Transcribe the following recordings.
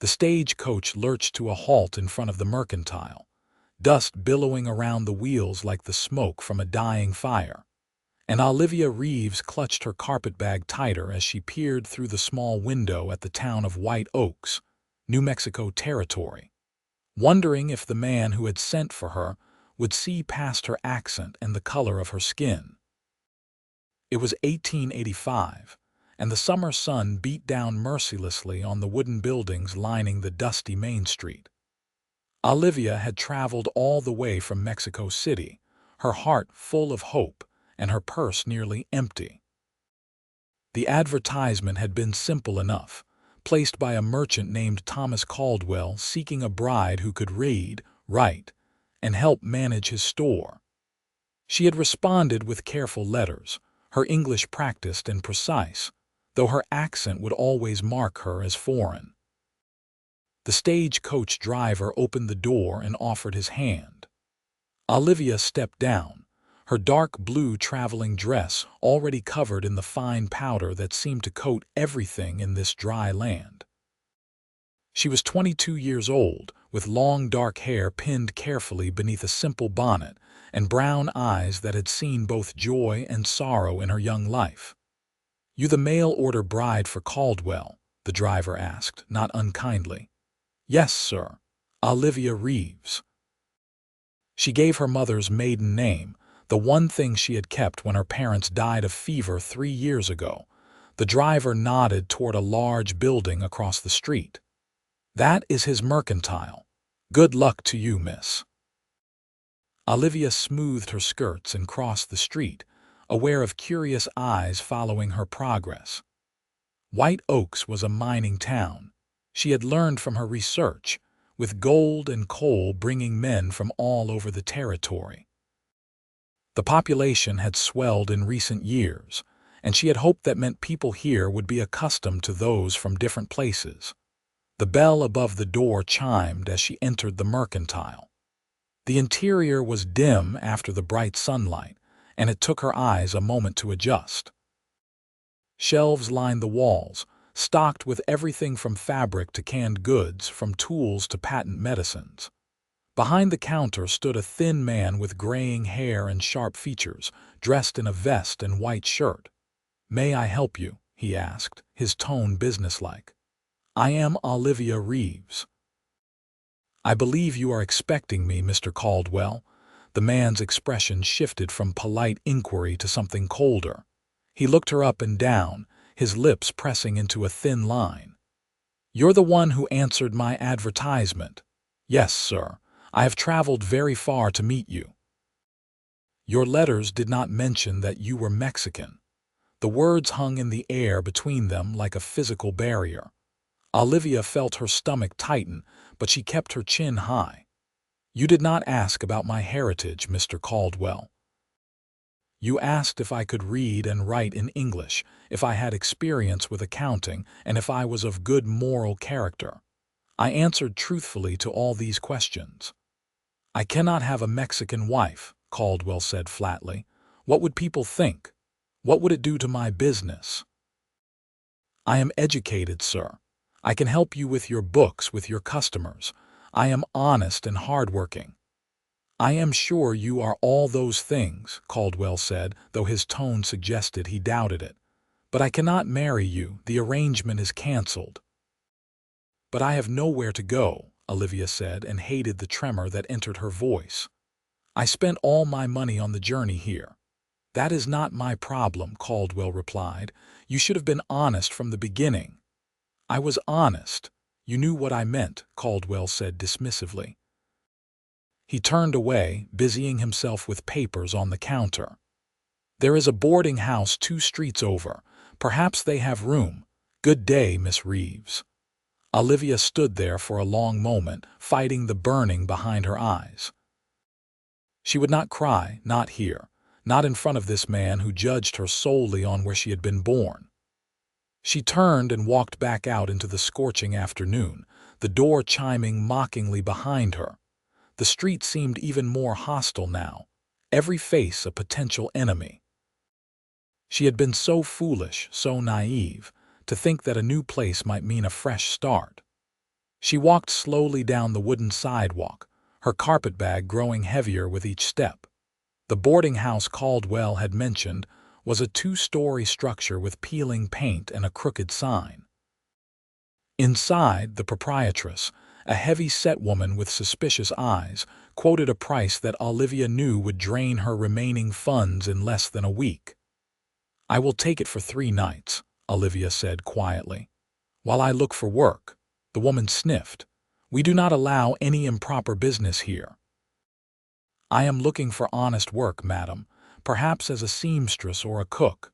The stagecoach lurched to a halt in front of the mercantile, dust billowing around the wheels like the smoke from a dying fire. And Olivia Reeves clutched her carpetbag tighter as she peered through the small window at the town of White Oaks, New Mexico territory, wondering if the man who had sent for her would see past her accent and the color of her skin. It was 1885, and the summer sun beat down mercilessly on the wooden buildings lining the dusty Main Street. Olivia had traveled all the way from Mexico City, her heart full of hope and her purse nearly empty. The advertisement had been simple enough, placed by a merchant named Thomas Caldwell seeking a bride who could read, write, and help manage his store. She had responded with careful letters, her English practiced and precise, though her accent would always mark her as foreign. The stagecoach driver opened the door and offered his hand. Olivia stepped down, her dark blue traveling dress already covered in the fine powder that seemed to coat everything in this dry land. She was 22 years old, with long dark hair pinned carefully beneath a simple bonnet and brown eyes that had seen both joy and sorrow in her young life. "You the mail-order bride for Caldwell?" the driver asked, not unkindly. "Yes, sir. Olivia Reeves." She gave her mother's maiden name, the one thing she had kept when her parents died of fever 3 years ago. The driver nodded toward a large building across the street. "That is his mercantile. Good luck to you, miss." Olivia smoothed her skirts and crossed the street, aware of curious eyes following her progress. White Oaks was a mining town, she had learned from her research, with gold and coal bringing men from all over the territory. The population had swelled in recent years, and she had hoped that meant people here would be accustomed to those from different places. The bell above the door chimed as she entered the mercantile. The interior was dim after the bright sunlight, and it took her eyes a moment to adjust. Shelves lined the walls, stocked with everything from fabric to canned goods, from tools to patent medicines. Behind the counter stood a thin man with graying hair and sharp features, dressed in a vest and white shirt. "May I help you?" he asked, his tone businesslike. "I am Olivia Reeves." "I believe you are expecting me, Mr. Caldwell." The man's expression shifted from polite inquiry to something colder. He looked her up and down, his lips pressing into a thin line. "You're the one who answered my advertisement." "Yes, sir. I have traveled very far to meet you." "Your letters did not mention that you were Mexican." The words hung in the air between them like a physical barrier. Olivia felt her stomach tighten, but she kept her chin high. "You did not ask about my heritage, Mr. Caldwell. You asked if I could read and write in English, if I had experience with accounting, and if I was of good moral character. I answered truthfully to all these questions." "I cannot have a Mexican wife," Caldwell said flatly. "What would people think? What would it do to my business?" "I am educated, sir. I can help you with your books, with your customers. I am honest and hardworking." "I am sure you are all those things," Caldwell said, though his tone suggested he doubted it. "But I cannot marry you. The arrangement is canceled." "But I have nowhere to go," Olivia said, and hated the tremor that entered her voice. "I spent all my money on the journey here." "That is not my problem," Caldwell replied. "You should have been honest from the beginning." "I was honest. You knew what I meant," Caldwell said dismissively. He turned away, busying himself with papers on the counter. "There is a boarding house 2 streets over. Perhaps they have room. Good day, Miss Reeves." Olivia stood there for a long moment, fighting the burning behind her eyes. She would not cry, not here, not in front of this man who judged her solely on where she had been born. She turned and walked back out into the scorching afternoon, the door chiming mockingly behind her. The street seemed even more hostile now, every face a potential enemy. She had been so foolish, so naive, to think that a new place might mean a fresh start. She walked slowly down the wooden sidewalk, her carpetbag growing heavier with each step. The boarding house Caldwell had mentioned was a two-story structure with peeling paint and a crooked sign. Inside, the proprietress, a heavy-set woman with suspicious eyes, quoted a price that Olivia knew would drain her remaining funds in less than a week. "I will take it for 3 nights," Olivia said quietly. "While I look for work." The woman sniffed. "We do not allow any improper business here." "I am looking for honest work, madam, perhaps as a seamstress or a cook."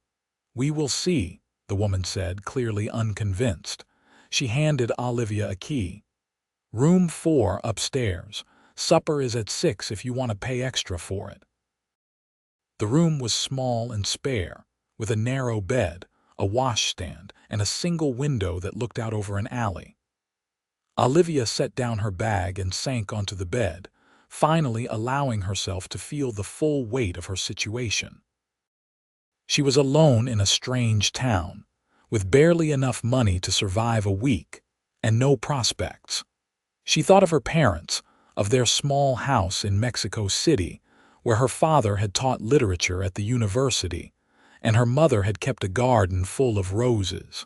"We will see," the woman said, clearly unconvinced. She handed Olivia a key. "Room 4 upstairs. Supper is at 6 if you want to pay extra for it." The room was small and spare, with a narrow bed, a washstand, and a single window that looked out over an alley. Olivia set down her bag and sank onto the bed, finally allowing herself to feel the full weight of her situation. She was alone in a strange town, with barely enough money to survive a week, and no prospects. She thought of her parents, of their small house in Mexico City, where her father had taught literature at the university, and her mother had kept a garden full of roses.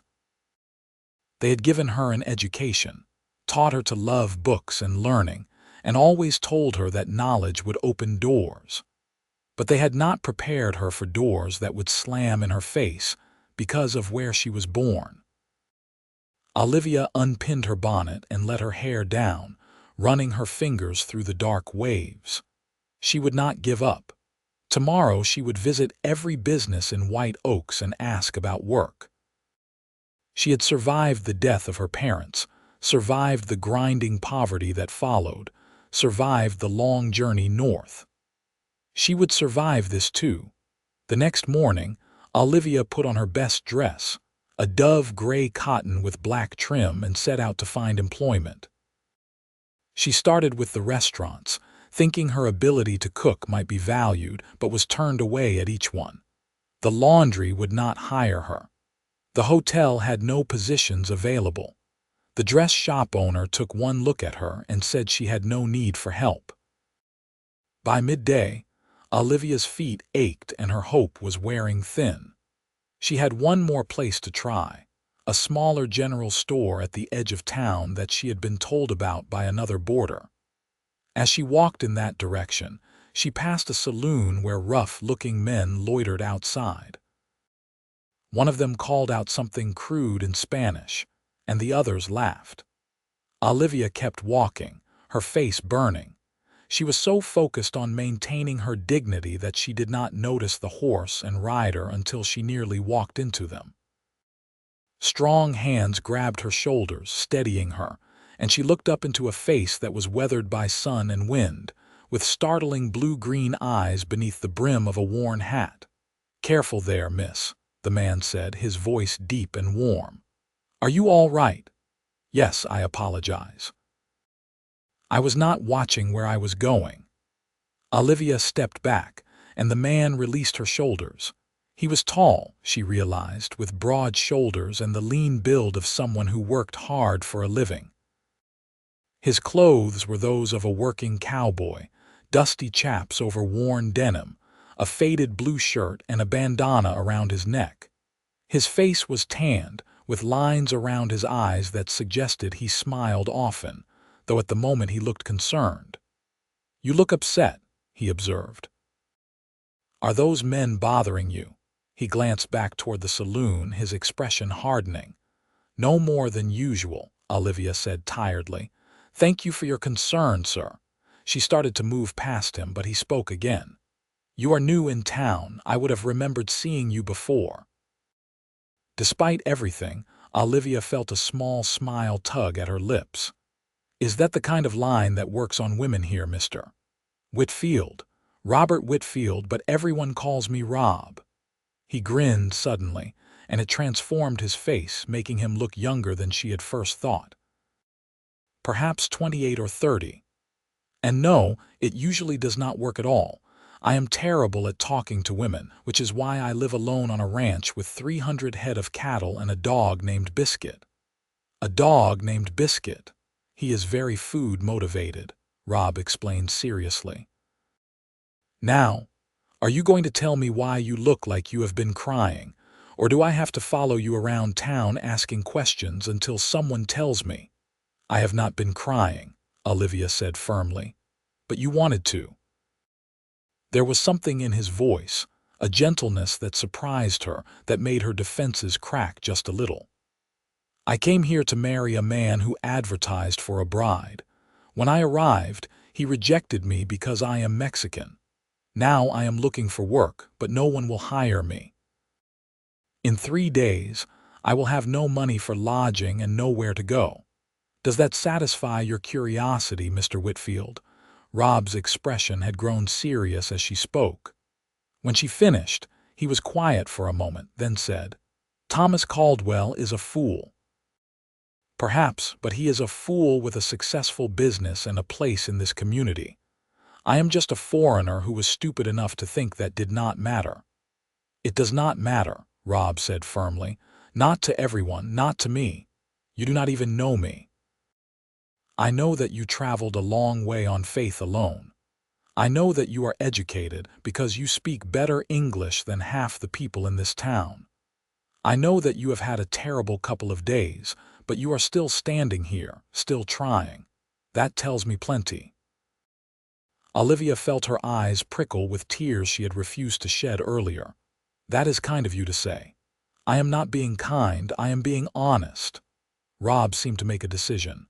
They had given her an education, taught her to love books and learning, and always told her that knowledge would open doors. But they had not prepared her for doors that would slam in her face because of where she was born. Olivia unpinned her bonnet and let her hair down, running her fingers through the dark waves. She would not give up. Tomorrow she would visit every business in White Oaks and ask about work. She had survived the death of her parents, survived the grinding poverty that followed, survived the long journey north. She would survive this too. The next morning, Olivia put on her best dress, a dove gray cotton with black trim, and set out to find employment. She started with the restaurants, thinking her ability to cook might be valued, but was turned away at each one. The laundry would not hire her. The hotel had no positions available. The dress shop owner took one look at her and said she had no need for help. By midday, Olivia's feet ached and her hope was wearing thin. She had one more place to try, a smaller general store at the edge of town that she had been told about by another boarder. As she walked in that direction, she passed a saloon where rough-looking men loitered outside. One of them called out something crude in Spanish, and the others laughed. Olivia kept walking, her face burning. She was so focused on maintaining her dignity that she did not notice the horse and rider until she nearly walked into them. Strong hands grabbed her shoulders, steadying her, and she looked up into a face that was weathered by sun and wind, with startling blue-green eyes beneath the brim of a worn hat. "Careful there, miss," the man said, his voice deep and warm. "Are you all right?" "Yes, I apologize. I was not watching where I was going." Olivia stepped back, and the man released her shoulders. He was tall, she realized, with broad shoulders and the lean build of someone who worked hard for a living. His clothes were those of a working cowboy, dusty chaps over worn denim, a faded blue shirt and a bandana around his neck. His face was tanned, with lines around his eyes that suggested he smiled often, though at the moment he looked concerned. "You look upset," he observed. "Are those men bothering you?" He glanced back toward the saloon, his expression hardening. "No more than usual," Olivia said tiredly. "Thank you for your concern, sir." She started to move past him, but he spoke again. "You are new in town. I would have remembered seeing you before." Despite everything, Olivia felt a small smile tug at her lips. "Is that the kind of line that works on women here, Mr. Whitfield?" "Robert Whitfield, but everyone calls me Rob." He grinned suddenly, and it transformed his face, making him look younger than she had first thought. Perhaps 28 or 30. "And no, it usually does not work at all. I am terrible at talking to women, which is why I live alone on a ranch with 300 head of cattle and a dog named Biscuit." "A dog named Biscuit." He is very food motivated, Rob explained seriously. Now, are you going to tell me why you look like you have been crying, or do I have to follow you around town asking questions until someone tells me? I have not been crying, Olivia said firmly. But you wanted to. There was something in his voice, a gentleness that surprised her, that made her defenses crack just a little. I came here to marry a man who advertised for a bride. When I arrived, he rejected me because I am Mexican. Now I am looking for work, but no one will hire me. In 3 days, I will have no money for lodging and nowhere to go. Does that satisfy your curiosity, Mr. Whitfield? Rob's expression had grown serious as she spoke. When she finished, he was quiet for a moment, then said, Thomas Caldwell is a fool. Perhaps, but he is a fool with a successful business and a place in this community. I am just a foreigner who was stupid enough to think that did not matter. It does not matter, Rob said firmly. Not to everyone, not to me. You do not even know me. I know that you traveled a long way on faith alone. I know that you are educated because you speak better English than half the people in this town. I know that you have had a terrible couple of days, but you are still standing here, still trying. That tells me plenty. Olivia felt her eyes prickle with tears she had refused to shed earlier. That is kind of you to say. I am not being kind, I am being honest. Rob seemed to make a decision.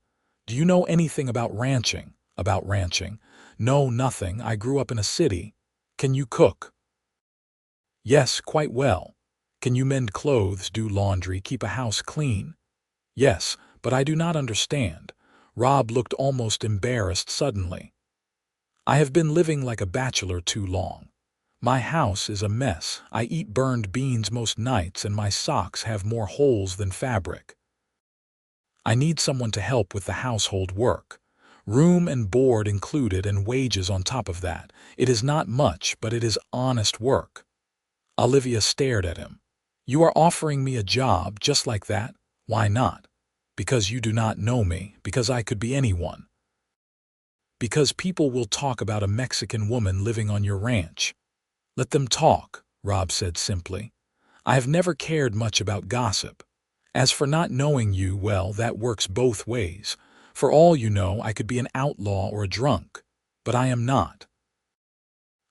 Do you know anything about ranching? About ranching? No, nothing. I grew up in a city. Can you cook? Yes, quite well. Can you mend clothes, do laundry, keep a house clean? Yes, but I do not understand. Rob looked almost embarrassed suddenly. I have been living like a bachelor too long. My house is a mess. I eat burned beans most nights and my socks have more holes than fabric. I need someone to help with the household work. Room and board included and wages on top of that. It is not much, but it is honest work. Olivia stared at him. You are offering me a job just like that? Why not? Because you do not know me, because I could be anyone. Because people will talk about a Mexican woman living on your ranch. Let them talk, Rob said simply. I have never cared much about gossip. As for not knowing you, well, that works both ways. For all you know, I could be an outlaw or a drunk. But I am not.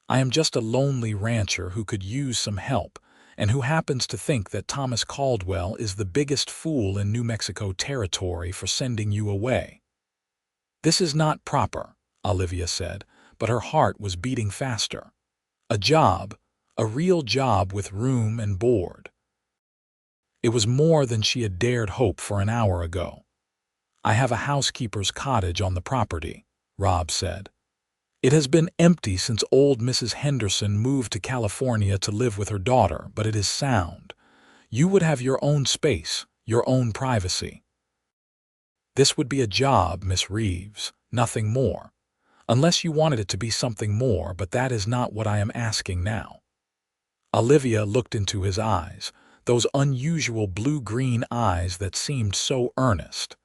I am just a lonely rancher who could use some help, and who happens to think that Thomas Caldwell is the biggest fool in New Mexico territory for sending you away. This is not proper, Olivia said, but her heart was beating faster. A job, a real job with room and board. It was more than she had dared hope for an hour ago. I have a housekeeper's cottage on the property, Rob said. It has been empty since old Mrs. Henderson moved to California to live with her daughter, but it is sound. You would have your own space, your own privacy. This would be a job, Miss Reeves, nothing more. Unless you wanted it to be something more, but that is not what I am asking now. Olivia looked into his eyes, those unusual blue-green eyes that seemed so earnest.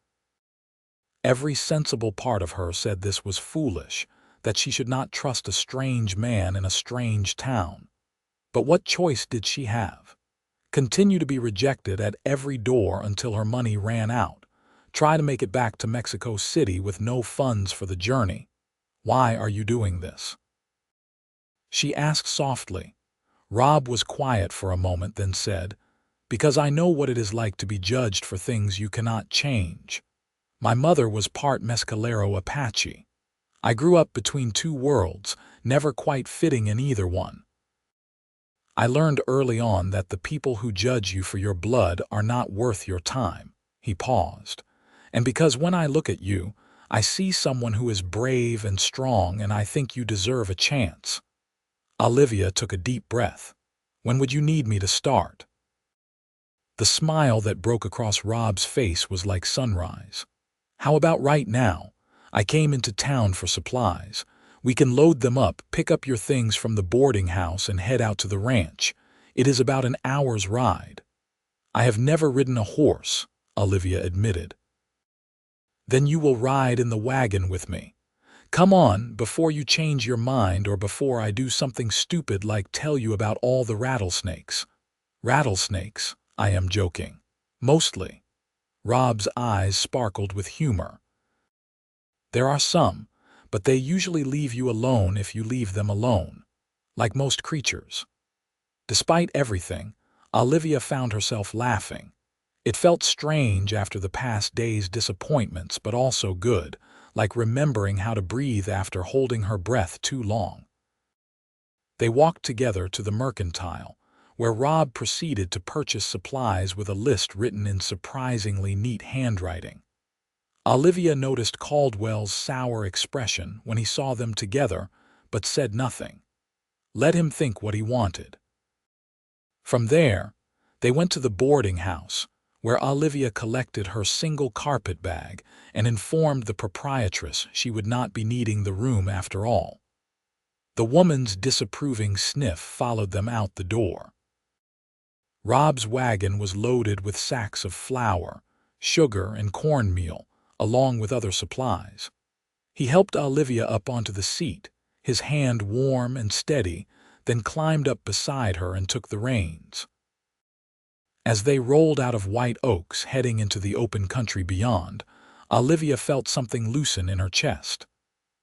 Every sensible part of her said this was foolish, that she should not trust a strange man in a strange town. But what choice did she have? Continue to be rejected at every door until her money ran out. Try to make it back to Mexico City with no funds for the journey. Why are you doing this? She asked softly. Rob was quiet for a moment, then said, Because I know what it is like to be judged for things you cannot change. My mother was part Mescalero Apache. I grew up between two worlds, never quite fitting in either one. I learned early on that the people who judge you for your blood are not worth your time. He paused. And because when I look at you, I see someone who is brave and strong, and I think you deserve a chance. Olivia took a deep breath. When would you need me to start? The smile that broke across Rob's face was like sunrise. How about right now? I came into town for supplies. We can load them up, pick up your things from the boarding house and head out to the ranch. It is about an hour's ride. I have never ridden a horse, Olivia admitted. Then you will ride in the wagon with me. Come on, before you change your mind or before I do something stupid like tell you about all the rattlesnakes. Rattlesnakes, I am joking. Mostly. Rob's eyes sparkled with humor. There are some, but they usually leave you alone if you leave them alone, like most creatures. Despite everything, Olivia found herself laughing. It felt strange after the past day's disappointments, but also good, like remembering how to breathe after holding her breath too long. They walked together to the mercantile, where Rob proceeded to purchase supplies with a list written in surprisingly neat handwriting. Olivia noticed Caldwell's sour expression when he saw them together, but said nothing. Let him think what he wanted. From there, they went to the boarding house, where Olivia collected her single carpet bag and informed the proprietress she would not be needing the room after all. The woman's disapproving sniff followed them out the door. Rob's wagon was loaded with sacks of flour, sugar, and cornmeal, along with other supplies. He helped Olivia up onto the seat, his hand warm and steady, then climbed up beside her and took the reins. As they rolled out of White Oaks heading into the open country beyond, Olivia felt something loosen in her chest.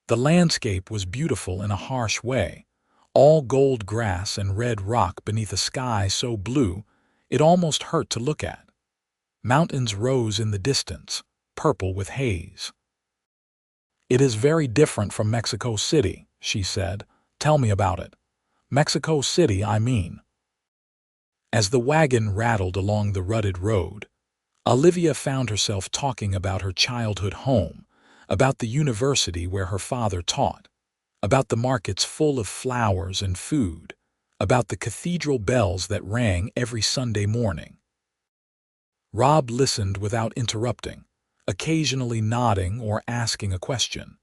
The landscape was beautiful in a harsh way, all gold grass and red rock beneath a sky so blue it almost hurt to look at. Mountains rose in the distance, purple with haze. It is very different from Mexico City, she said. Tell me about it. Mexico City, I mean. As the wagon rattled along the rutted road, Olivia found herself talking about her childhood home, about the university where her father taught, about the markets full of flowers and food, about the cathedral bells that rang every Sunday morning. Rob listened without interrupting, occasionally nodding or asking a question.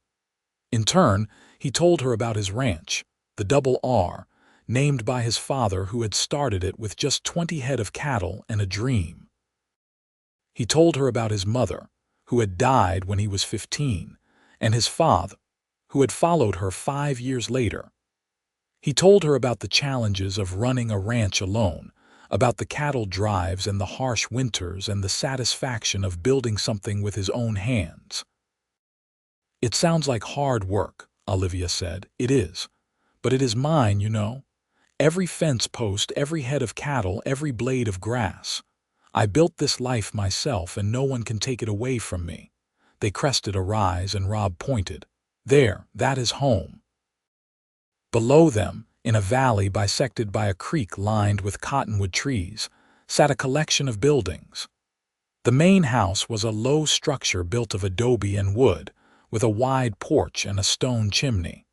In turn, he told her about his ranch, the Double R, named by his father who had started it with just 20 head of cattle and a dream. He told her about his mother, who had died when he was 15, and his father, who had followed her 5 years later. He told her about the challenges of running a ranch alone, about the cattle drives and the harsh winters and the satisfaction of building something with his own hands. It sounds like hard work, Olivia said. It is. But it is mine, you know. Every fence post, every head of cattle, every blade of grass. I built this life myself and no one can take it away from me. They crested a rise and Rob pointed. There, that is home. Below them, in a valley bisected by a creek lined with cottonwood trees, sat a collection of buildings. The main house was a low structure built of adobe and wood, with a wide porch and a stone chimney.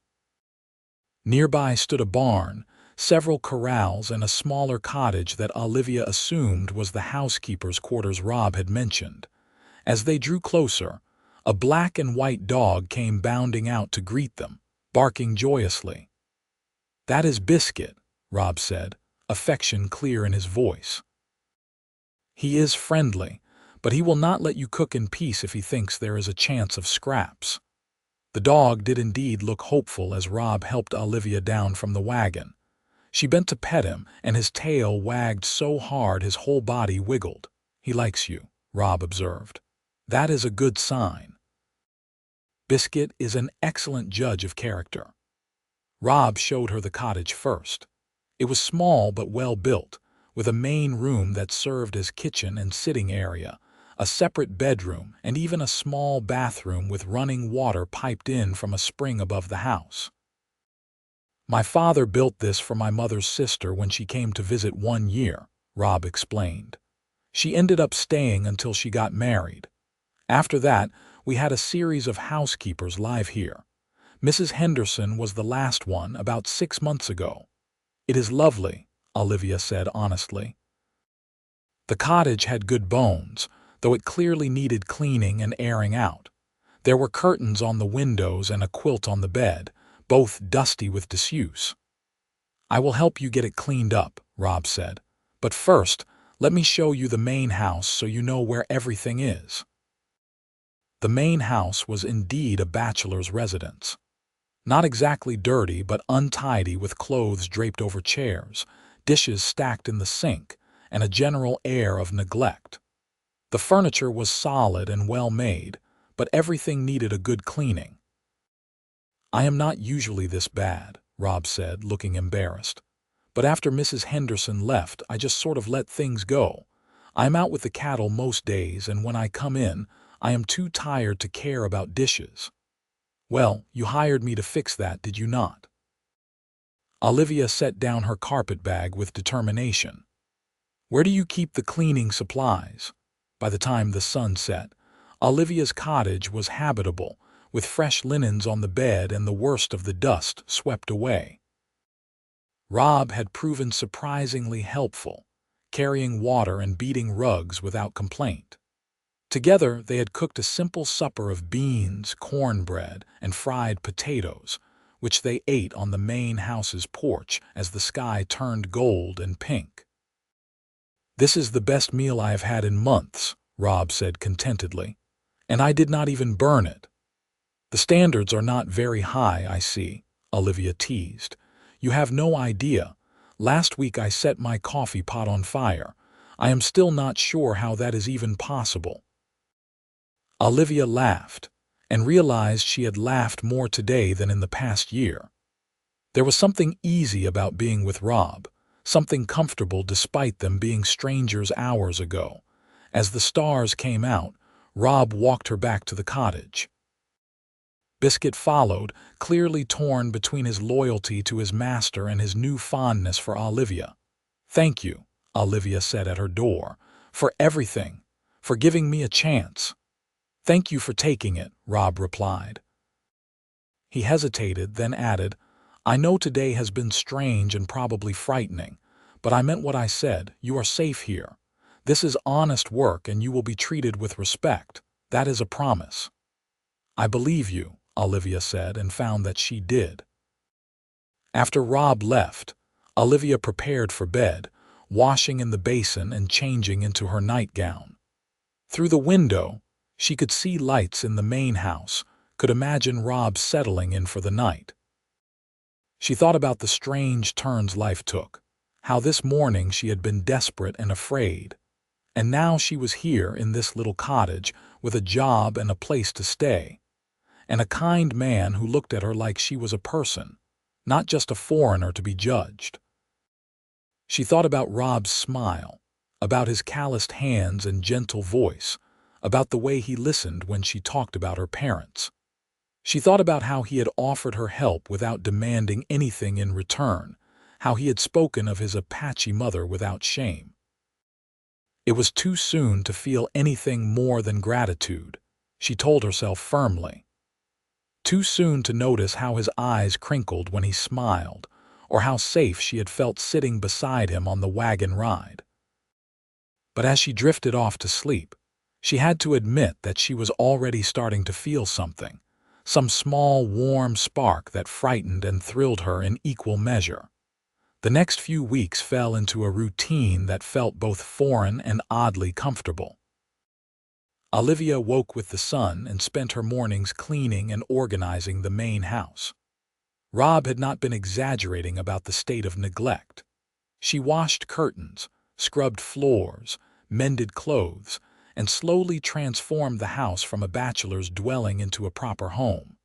Nearby stood a barn, several corrals, and a smaller cottage that Olivia assumed was the housekeeper's quarters Rob had mentioned. As they drew closer, a black and white dog came bounding out to greet them, barking joyously. That is Biscuit, Rob said, affection clear in his voice. He is friendly, but he will not let you cook in peace if he thinks there is a chance of scraps. The dog did indeed look hopeful as Rob helped Olivia down from the wagon. She bent to pet him, and his tail wagged so hard his whole body wiggled. He likes you, Rob observed. That is a good sign. Biscuit is an excellent judge of character. Rob showed her the cottage first. It was small but well built, with a main room that served as kitchen and sitting area, a separate bedroom, and even a small bathroom with running water piped in from a spring above the house. My father built this for my mother's sister when she came to visit 1 year, Rob explained. She ended up staying until she got married. After that, we had a series of housekeepers live here. Mrs. Henderson was the last one about 6 months ago. It is lovely, Olivia said honestly. The cottage had good bones, though it clearly needed cleaning and airing out. There were curtains on the windows and a quilt on the bed, both dusty with disuse. I will help you get it cleaned up, Rob said. But first, let me show you the main house so you know where everything is. The main house was indeed a bachelor's residence. Not exactly dirty, but untidy, with clothes draped over chairs, dishes stacked in the sink, and a general air of neglect. The furniture was solid and well made, but everything needed a good cleaning. "I am not usually this bad," Rob said, looking embarrassed. "But after Mrs. Henderson left, I just sort of let things go. I'm out with the cattle most days, and when I come in, I am too tired to care about dishes." "Well, you hired me to fix that, did you not?" Olivia set down her carpet bag with determination. "Where do you keep the cleaning supplies?" By the time the sun set, Olivia's cottage was habitable, with fresh linens on the bed and the worst of the dust swept away. Rob had proven surprisingly helpful, carrying water and beating rugs without complaint. Together, they had cooked a simple supper of beans, cornbread, and fried potatoes, which they ate on the main house's porch as the sky turned gold and pink. "This is the best meal I have had in months," Rob said contentedly, "and I did not even burn it." "The standards are not very high, I see," Olivia teased. "You have no idea. Last week I set my coffee pot on fire. I am still not sure how that is even possible." Olivia laughed, and realized she had laughed more today than in the past year. There was something easy about being with Rob, something comfortable despite them being strangers hours ago. As the stars came out, Rob walked her back to the cottage. Biscuit followed, clearly torn between his loyalty to his master and his new fondness for Olivia. "Thank you," Olivia said at her door, "for everything, for giving me a chance." "Thank you for taking it," Rob replied. He hesitated, then added, "I know today has been strange and probably frightening, but I meant what I said. You are safe here. This is honest work and you will be treated with respect. That is a promise." "I believe you," Olivia said, and found that she did. After Rob left, Olivia prepared for bed, washing in the basin and changing into her nightgown. Through the window, she could see lights in the main house, could imagine Rob settling in for the night. She thought about the strange turns life took, how this morning she had been desperate and afraid, and now she was here in this little cottage with a job and a place to stay, and a kind man who looked at her like she was a person, not just a foreigner to be judged. She thought about Rob's smile, about his calloused hands and gentle voice, about the way he listened when she talked about her parents. She thought about how he had offered her help without demanding anything in return, how he had spoken of his Apache mother without shame. It was too soon to feel anything more than gratitude, she told herself firmly. Too soon to notice how his eyes crinkled when he smiled, or how safe she had felt sitting beside him on the wagon ride. But as she drifted off to sleep, she had to admit that she was already starting to feel something, some small, warm spark that frightened and thrilled her in equal measure. The next few weeks fell into a routine that felt both foreign and oddly comfortable. Olivia woke with the sun and spent her mornings cleaning and organizing the main house. Rob had not been exaggerating about the state of neglect. She washed curtains, scrubbed floors, mended clothes, and slowly transformed the house from a bachelor's dwelling into a proper home.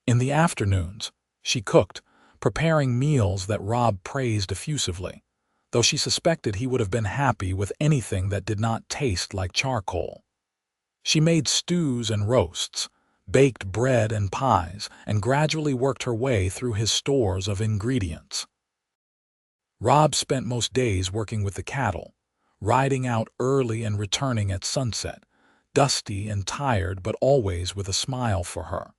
In the afternoons, she cooked, preparing meals that Rob praised effusively, though she suspected he would have been happy with anything that did not taste like charcoal. She made stews and roasts, baked bread and pies, and gradually worked her way through his stores of ingredients. Rob spent most days working with the cattle, riding out early and returning at sunset, dusty and tired but always with a smile for her.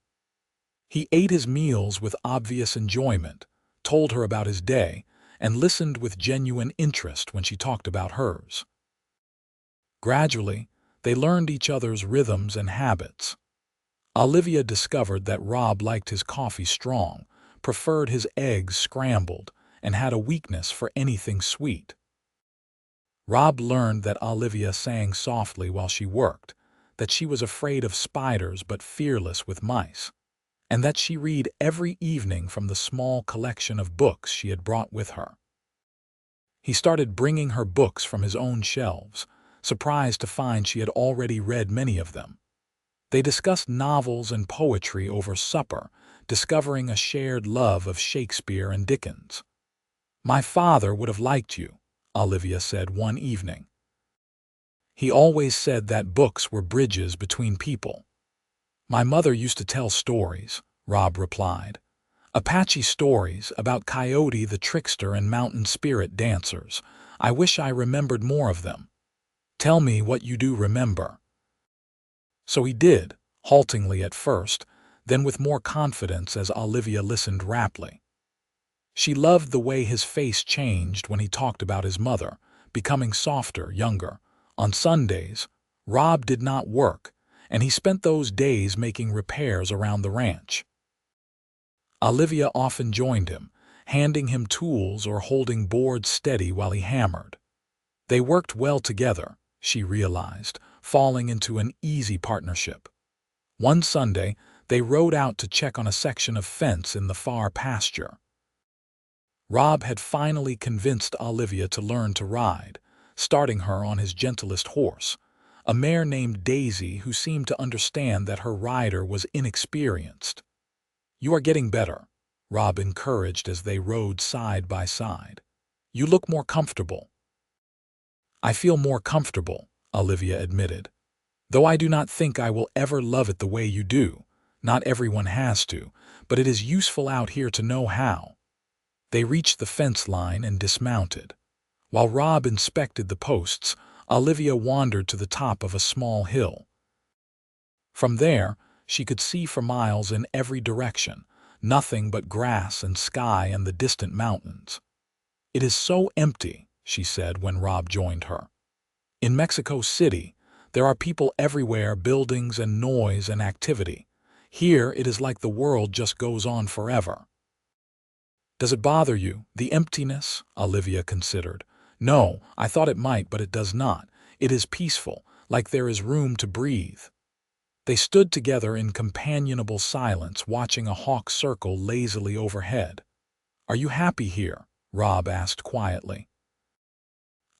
He ate his meals with obvious enjoyment, told her about his day, and listened with genuine interest when she talked about hers. Gradually, they learned each other's rhythms and habits. Olivia discovered that Rob liked his coffee strong, preferred his eggs scrambled, and had a weakness for anything sweet. Rob learned that Olivia sang softly while she worked, that she was afraid of spiders but fearless with mice, and that she read every evening from the small collection of books she had brought with her. He started bringing her books from his own shelves, surprised to find she had already read many of them. They discussed novels and poetry over supper, discovering a shared love of Shakespeare and Dickens. "My father would have liked you," Olivia said one evening. "He always said that books were bridges between people." "My mother used to tell stories," Rob replied. "Apache stories about Coyote the trickster and mountain spirit dancers. I wish I remembered more of them." "Tell me what you do remember." So he did, haltingly at first, then with more confidence as Olivia listened raptly. She loved the way his face changed when he talked about his mother, becoming softer, younger. On Sundays, Rob did not work, and he spent those days making repairs around the ranch. Olivia often joined him, handing him tools or holding boards steady while he hammered. They worked well together, she realized, falling into an easy partnership. One Sunday, they rode out to check on a section of fence in the far pasture. Rob had finally convinced Olivia to learn to ride, starting her on his gentlest horse, a mare named Daisy who seemed to understand that her rider was inexperienced. "You are getting better," Rob encouraged as they rode side by side. "You look more comfortable." "I feel more comfortable," Olivia admitted. "Though I do not think I will ever love it the way you do. Not everyone has to, but it is useful out here to know how." They reached the fence line and dismounted. While Rob inspected the posts, Olivia wandered to the top of a small hill. From there, she could see for miles in every direction, nothing but grass and sky and the distant mountains. "It is so empty," she said when Rob joined her. "In Mexico City, there are people everywhere, buildings and noise and activity. Here it is like the world just goes on forever." "Does it bother you, the emptiness?" Olivia considered. "No, I thought it might, but it does not. It is peaceful, like there is room to breathe." They stood together in companionable silence, watching a hawk circle lazily overhead. "Are you happy here?" Rob asked quietly.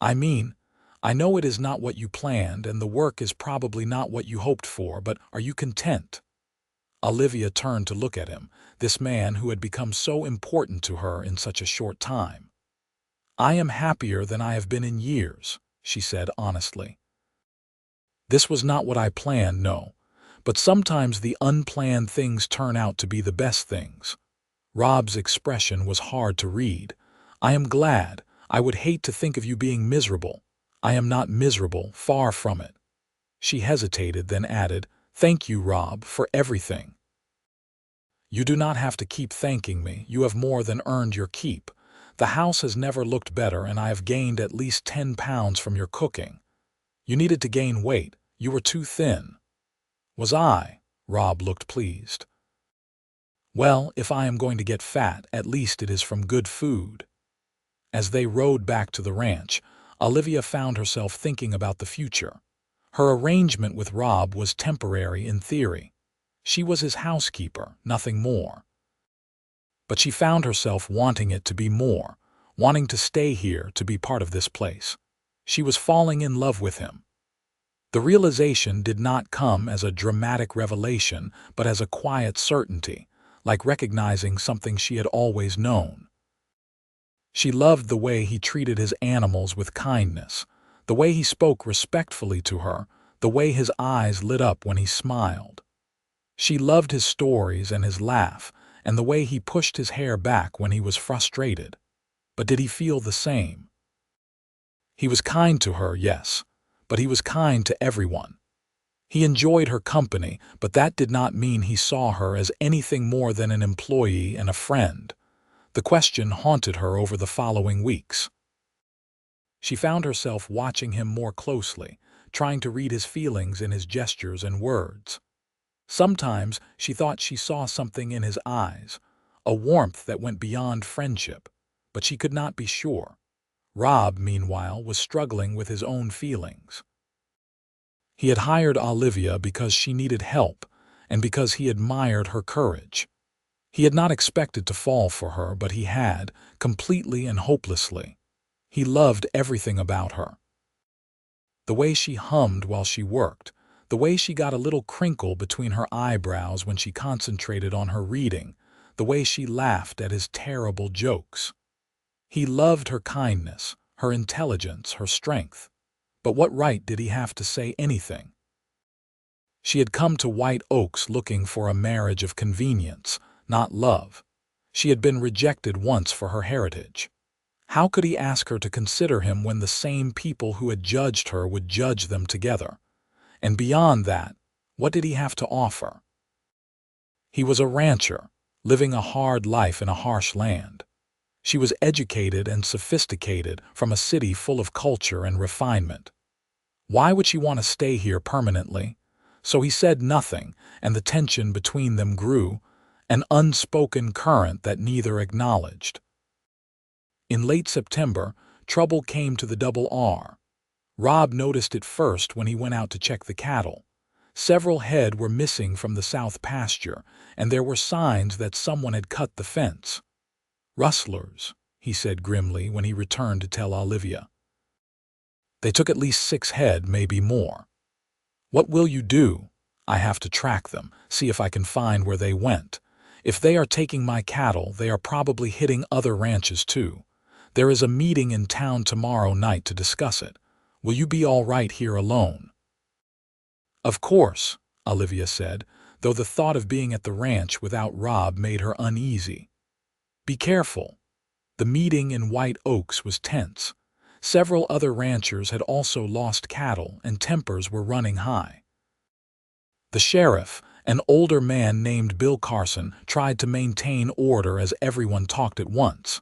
"I mean, I know it is not what you planned, and the work is probably not what you hoped for, but are you content?" Olivia turned to look at him, this man who had become so important to her in such a short time. "I am happier than I have been in years," she said honestly. "This was not what I planned, no. But sometimes the unplanned things turn out to be the best things." Rob's expression was hard to read. "I am glad. I would hate to think of you being miserable." "I am not miserable, far from it." She hesitated, then added, "Thank you, Rob, for everything." "You do not have to keep thanking me. You have more than earned your keep. The house has never looked better, and I have gained at least 10 pounds from your cooking. You needed to gain weight. You were too thin." "Was I?" Rob looked pleased. "Well, if I am going to get fat, at least it is from good food." As they rode back to the ranch, Olivia found herself thinking about the future. Her arrangement with Rob was temporary in theory. She was his housekeeper, nothing more. But she found herself wanting it to be more, wanting to stay here, to be part of this place. She was falling in love with him. The realization did not come as a dramatic revelation, but as a quiet certainty, like recognizing something she had always known. She loved the way he treated his animals with kindness, the way he spoke respectfully to her, the way his eyes lit up when he smiled. She loved his stories and his laugh, and the way he pushed his hair back when he was frustrated. But did he feel the same? He was kind to her, yes, but he was kind to everyone. He enjoyed her company, but that did not mean he saw her as anything more than an employee and a friend. The question haunted her over the following weeks. She found herself watching him more closely, trying to read his feelings in his gestures and words. Sometimes she thought she saw something in his eyes, a warmth that went beyond friendship, but she could not be sure. Rob, meanwhile, was struggling with his own feelings. He had hired Olivia because she needed help and because he admired her courage. He had not expected to fall for her, but he had, completely and hopelessly. He loved everything about her. The way she hummed while she worked, the way she got a little crinkle between her eyebrows when she concentrated on her reading, the way she laughed at his terrible jokes. He loved her kindness, her intelligence, her strength. But what right did he have to say anything? She had come to White Oaks looking for a marriage of convenience, not love. She had been rejected once for her heritage. How could he ask her to consider him when the same people who had judged her would judge them together? And beyond that, what did he have to offer? He was a rancher, living a hard life in a harsh land. She was educated and sophisticated from a city full of culture and refinement. Why would she want to stay here permanently? So he said nothing, and the tension between them grew, an unspoken current that neither acknowledged. In late September, trouble came to the Double R. Rob noticed it first when he went out to check the cattle. Several head were missing from the south pasture, and there were signs that someone had cut the fence. "Rustlers," he said grimly when he returned to tell Olivia. "They took at least 6 head, maybe more." "What will you do?" "I have to track them, see if I can find where they went. If they are taking my cattle, they are probably hitting other ranches too. There is a meeting in town tomorrow night to discuss it. Will you be all right here alone?" "Of course," Olivia said, though the thought of being at the ranch without Rob made her uneasy. "Be careful." The meeting in White Oaks was tense. Several other ranchers had also lost cattle, and tempers were running high. The sheriff, an older man named Bill Carson, tried to maintain order as everyone talked at once.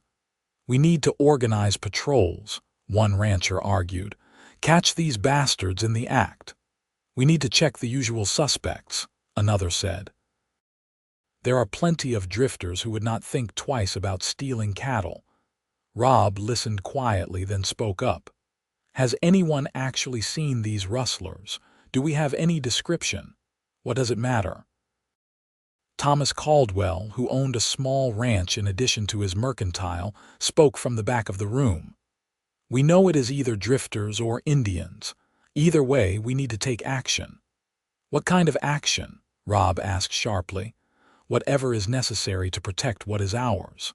"We need to organize patrols," one rancher argued. "Catch these bastards in the act." "We need to check the usual suspects," another said. "There are plenty of drifters who would not think twice about stealing cattle." Rob listened quietly, then spoke up. "Has anyone actually seen these rustlers? Do we have any description? What does it matter?" Thomas Caldwell, who owned a small ranch in addition to his mercantile, spoke from the back of the room. "We know it is either drifters or Indians. Either way, we need to take action." "What kind of action?" Rob asked sharply. "Whatever is necessary to protect what is ours."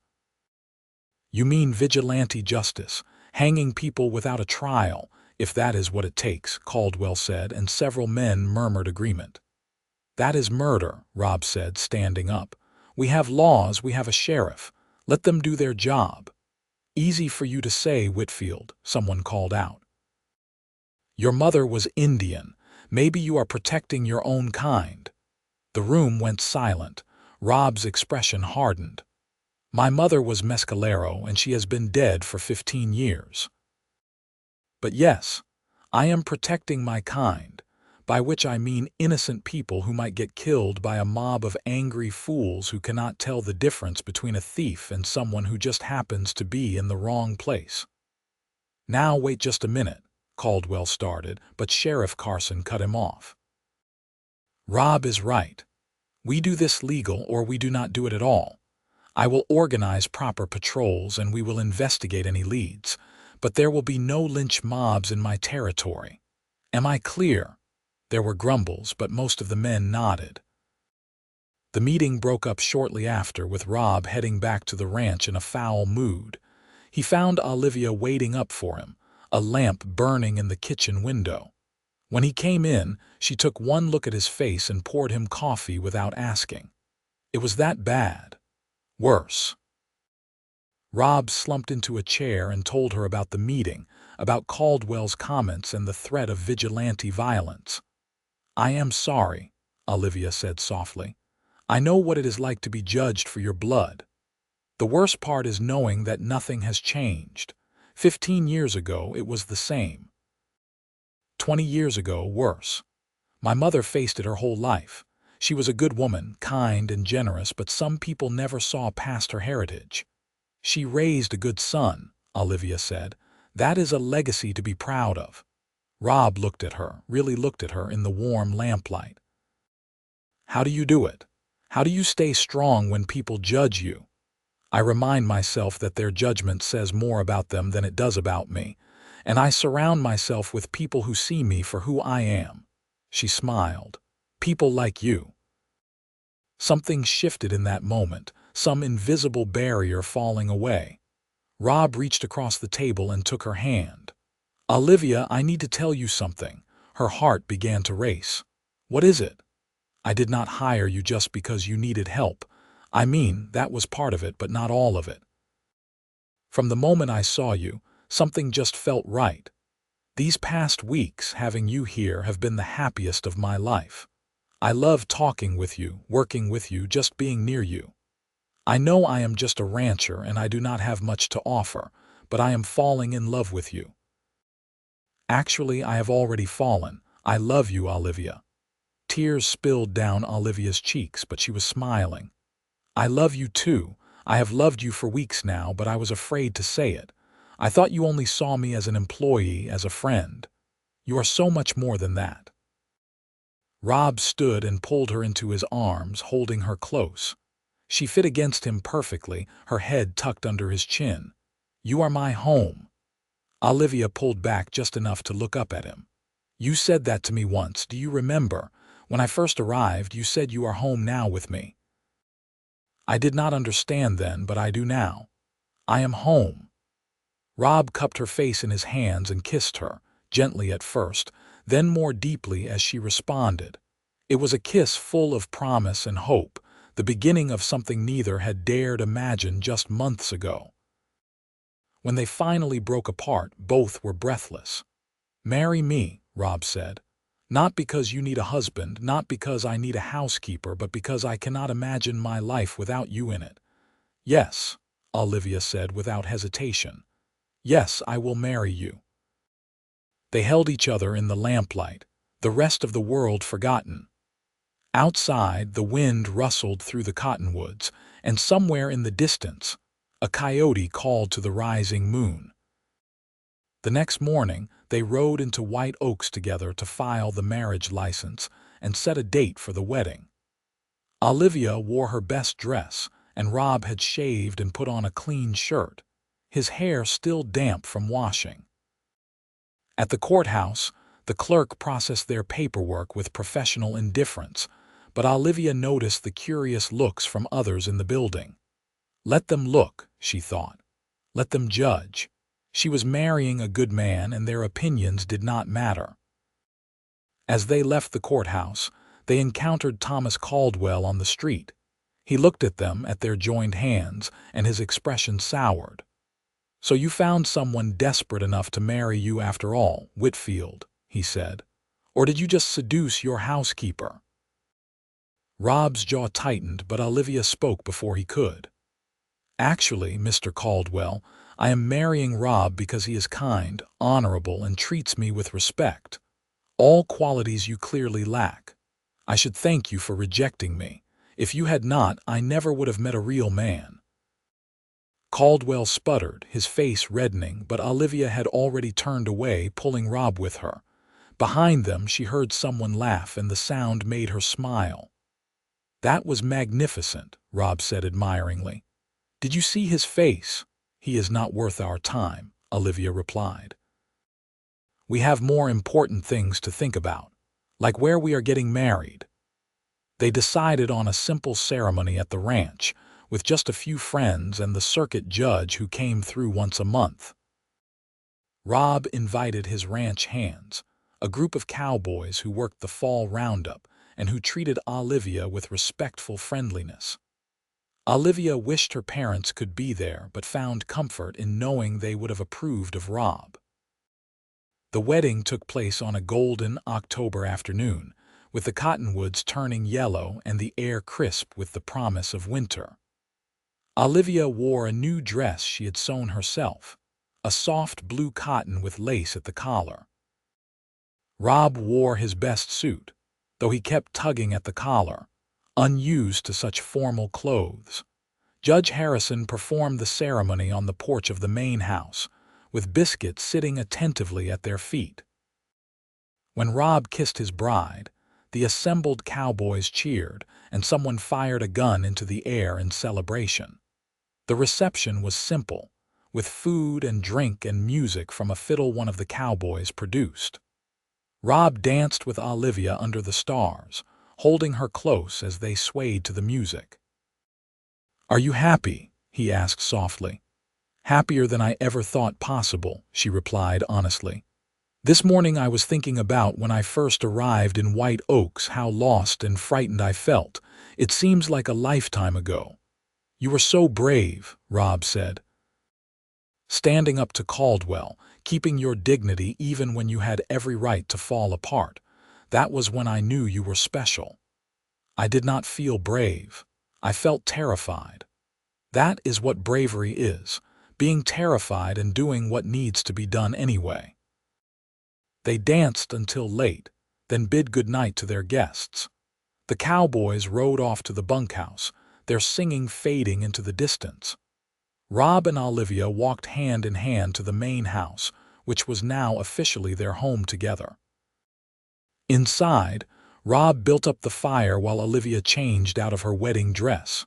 "You mean vigilante justice, hanging people without a trial, if that is what it takes," Caldwell said, and several men murmured agreement. "That is murder," Rob said, standing up. "We have laws, we have a sheriff. Let them do their job." "Easy for you to say, Whitfield," someone called out. "Your mother was Indian. Maybe you are protecting your own kind." The room went silent. Rob's expression hardened. "My mother was Mescalero, and she has been dead for 15 years. But yes, I am protecting my kind, by which I mean innocent people who might get killed by a mob of angry fools who cannot tell the difference between a thief and someone who just happens to be in the wrong place." "Now wait just a minute," Caldwell started, but Sheriff Carson cut him off. "Rob is right. We do this legal or we do not do it at all. I will organize proper patrols and we will investigate any leads, but there will be no lynch mobs in my territory. Am I clear?" There were grumbles, but most of the men nodded. The meeting broke up shortly after, with Rob heading back to the ranch in a foul mood. He found Olivia waiting up for him, a lamp burning in the kitchen window. When he came in, she took one look at his face and poured him coffee without asking. "It was that bad?" "Worse." Rob slumped into a chair and told her about the meeting, about Caldwell's comments and the threat of vigilante violence. "I am sorry," Olivia said softly. "I know what it is like to be judged for your blood. The worst part is knowing that nothing has changed. 15 years ago, it was the same. 20 years ago, worse. My mother faced it her whole life. She was a good woman, kind and generous, but some people never saw past her heritage." "She raised a good son," Olivia said. "That is a legacy to be proud of." Rob looked at her, really looked at her in the warm lamplight. How do you do it? How do you stay strong when people judge you? I remind myself that their judgment says more about them than it does about me, and I surround myself with people who see me for who I am. She smiled. People like you. Something shifted in that moment, some invisible barrier falling away. Rob reached across the table and took her hand. Olivia, I need to tell you something. Her heart began to race. What is it? I did not hire you just because you needed help. I mean, that was part of it, but not all of it. From the moment I saw you, something just felt right. These past weeks, having you here, have been the happiest of my life. I love talking with you, working with you, just being near you. I know I am just a rancher and I do not have much to offer, but I am falling in love with you. Actually, I have already fallen. I love you, Olivia. Tears spilled down Olivia's cheeks, but she was smiling. I love you too. I have loved you for weeks now, but I was afraid to say it. I thought you only saw me as an employee, as a friend. You are so much more than that. Rob stood and pulled her into his arms, holding her close. She fit against him perfectly, her head tucked under his chin. You are my home. Olivia pulled back just enough to look up at him. You said that to me once, do you remember? When I first arrived, you said you are home now with me. I did not understand then, but I do now. I am home. Rob cupped her face in his hands and kissed her, gently at first, then more deeply as she responded. It was a kiss full of promise and hope, the beginning of something neither had dared imagine just months ago. When they finally broke apart, both were breathless. Marry me, Rob said. Not because you need a husband, not because I need a housekeeper, but because I cannot imagine my life without you in it. Yes, Olivia said without hesitation. Yes, I will marry you. They held each other in the lamplight, the rest of the world forgotten. Outside, the wind rustled through the cottonwoods, and somewhere in the distance, a coyote called to the rising moon. The next morning, they rode into White Oaks together to file the marriage license and set a date for the wedding. Olivia wore her best dress, and Rob had shaved and put on a clean shirt, his hair still damp from washing. At the courthouse, the clerk processed their paperwork with professional indifference, but Olivia noticed the curious looks from others in the building. Let them look, she thought. Let them judge. She was marrying a good man, and their opinions did not matter. As they left the courthouse, they encountered Thomas Caldwell on the street. He looked at them, at their joined hands, and his expression soured. So you found someone desperate enough to marry you after all, Whitfield, he said. Or did you just seduce your housekeeper? Rob's jaw tightened, but Olivia spoke before he could. Actually, Mr. Caldwell, I am marrying Rob because he is kind, honorable, and treats me with respect. All qualities you clearly lack. I should thank you for rejecting me. If you had not, I never would have met a real man. Caldwell sputtered, his face reddening, but Olivia had already turned away, pulling Rob with her. Behind them, she heard someone laugh, and the sound made her smile. That was magnificent, Rob said admiringly. Did you see his face? He is not worth our time, Olivia replied. We have more important things to think about, like where we are getting married. They decided on a simple ceremony at the ranch, with just a few friends and the circuit judge who came through once a month. Rob invited his ranch hands, a group of cowboys who worked the fall roundup and who treated Olivia with respectful friendliness. Olivia wished her parents could be there, but found comfort in knowing they would have approved of Rob. The wedding took place on a golden October afternoon, with the cottonwoods turning yellow and the air crisp with the promise of winter. Olivia wore a new dress she had sewn herself, a soft blue cotton with lace at the collar. Rob wore his best suit, though he kept tugging at the collar, unused to such formal clothes. Judge Harrison performed the ceremony on the porch of the main house, with Biscuit sitting attentively at their feet. When Rob kissed his bride, the assembled cowboys cheered, and someone fired a gun into the air in celebration. The reception was simple, with food and drink and music from a fiddle one of the cowboys produced. Rob danced with Olivia under the stars, holding her close as they swayed to the music. "Are you happy?" he asked softly. "Happier than I ever thought possible," she replied honestly. "This morning I was thinking about when I first arrived in White Oaks, how lost and frightened I felt. It seems like a lifetime ago." "You were so brave," Rob said. "Standing up to Caldwell, keeping your dignity even when you had every right to fall apart. That was when I knew you were special." "I did not feel brave. I felt terrified." "That is what bravery is, being terrified and doing what needs to be done anyway." They danced until late, then bid goodnight to their guests. The cowboys rode off to the bunkhouse, their singing fading into the distance. Rob and Olivia walked hand in hand to the main house, which was now officially their home together. Inside, Rob built up the fire while Olivia changed out of her wedding dress.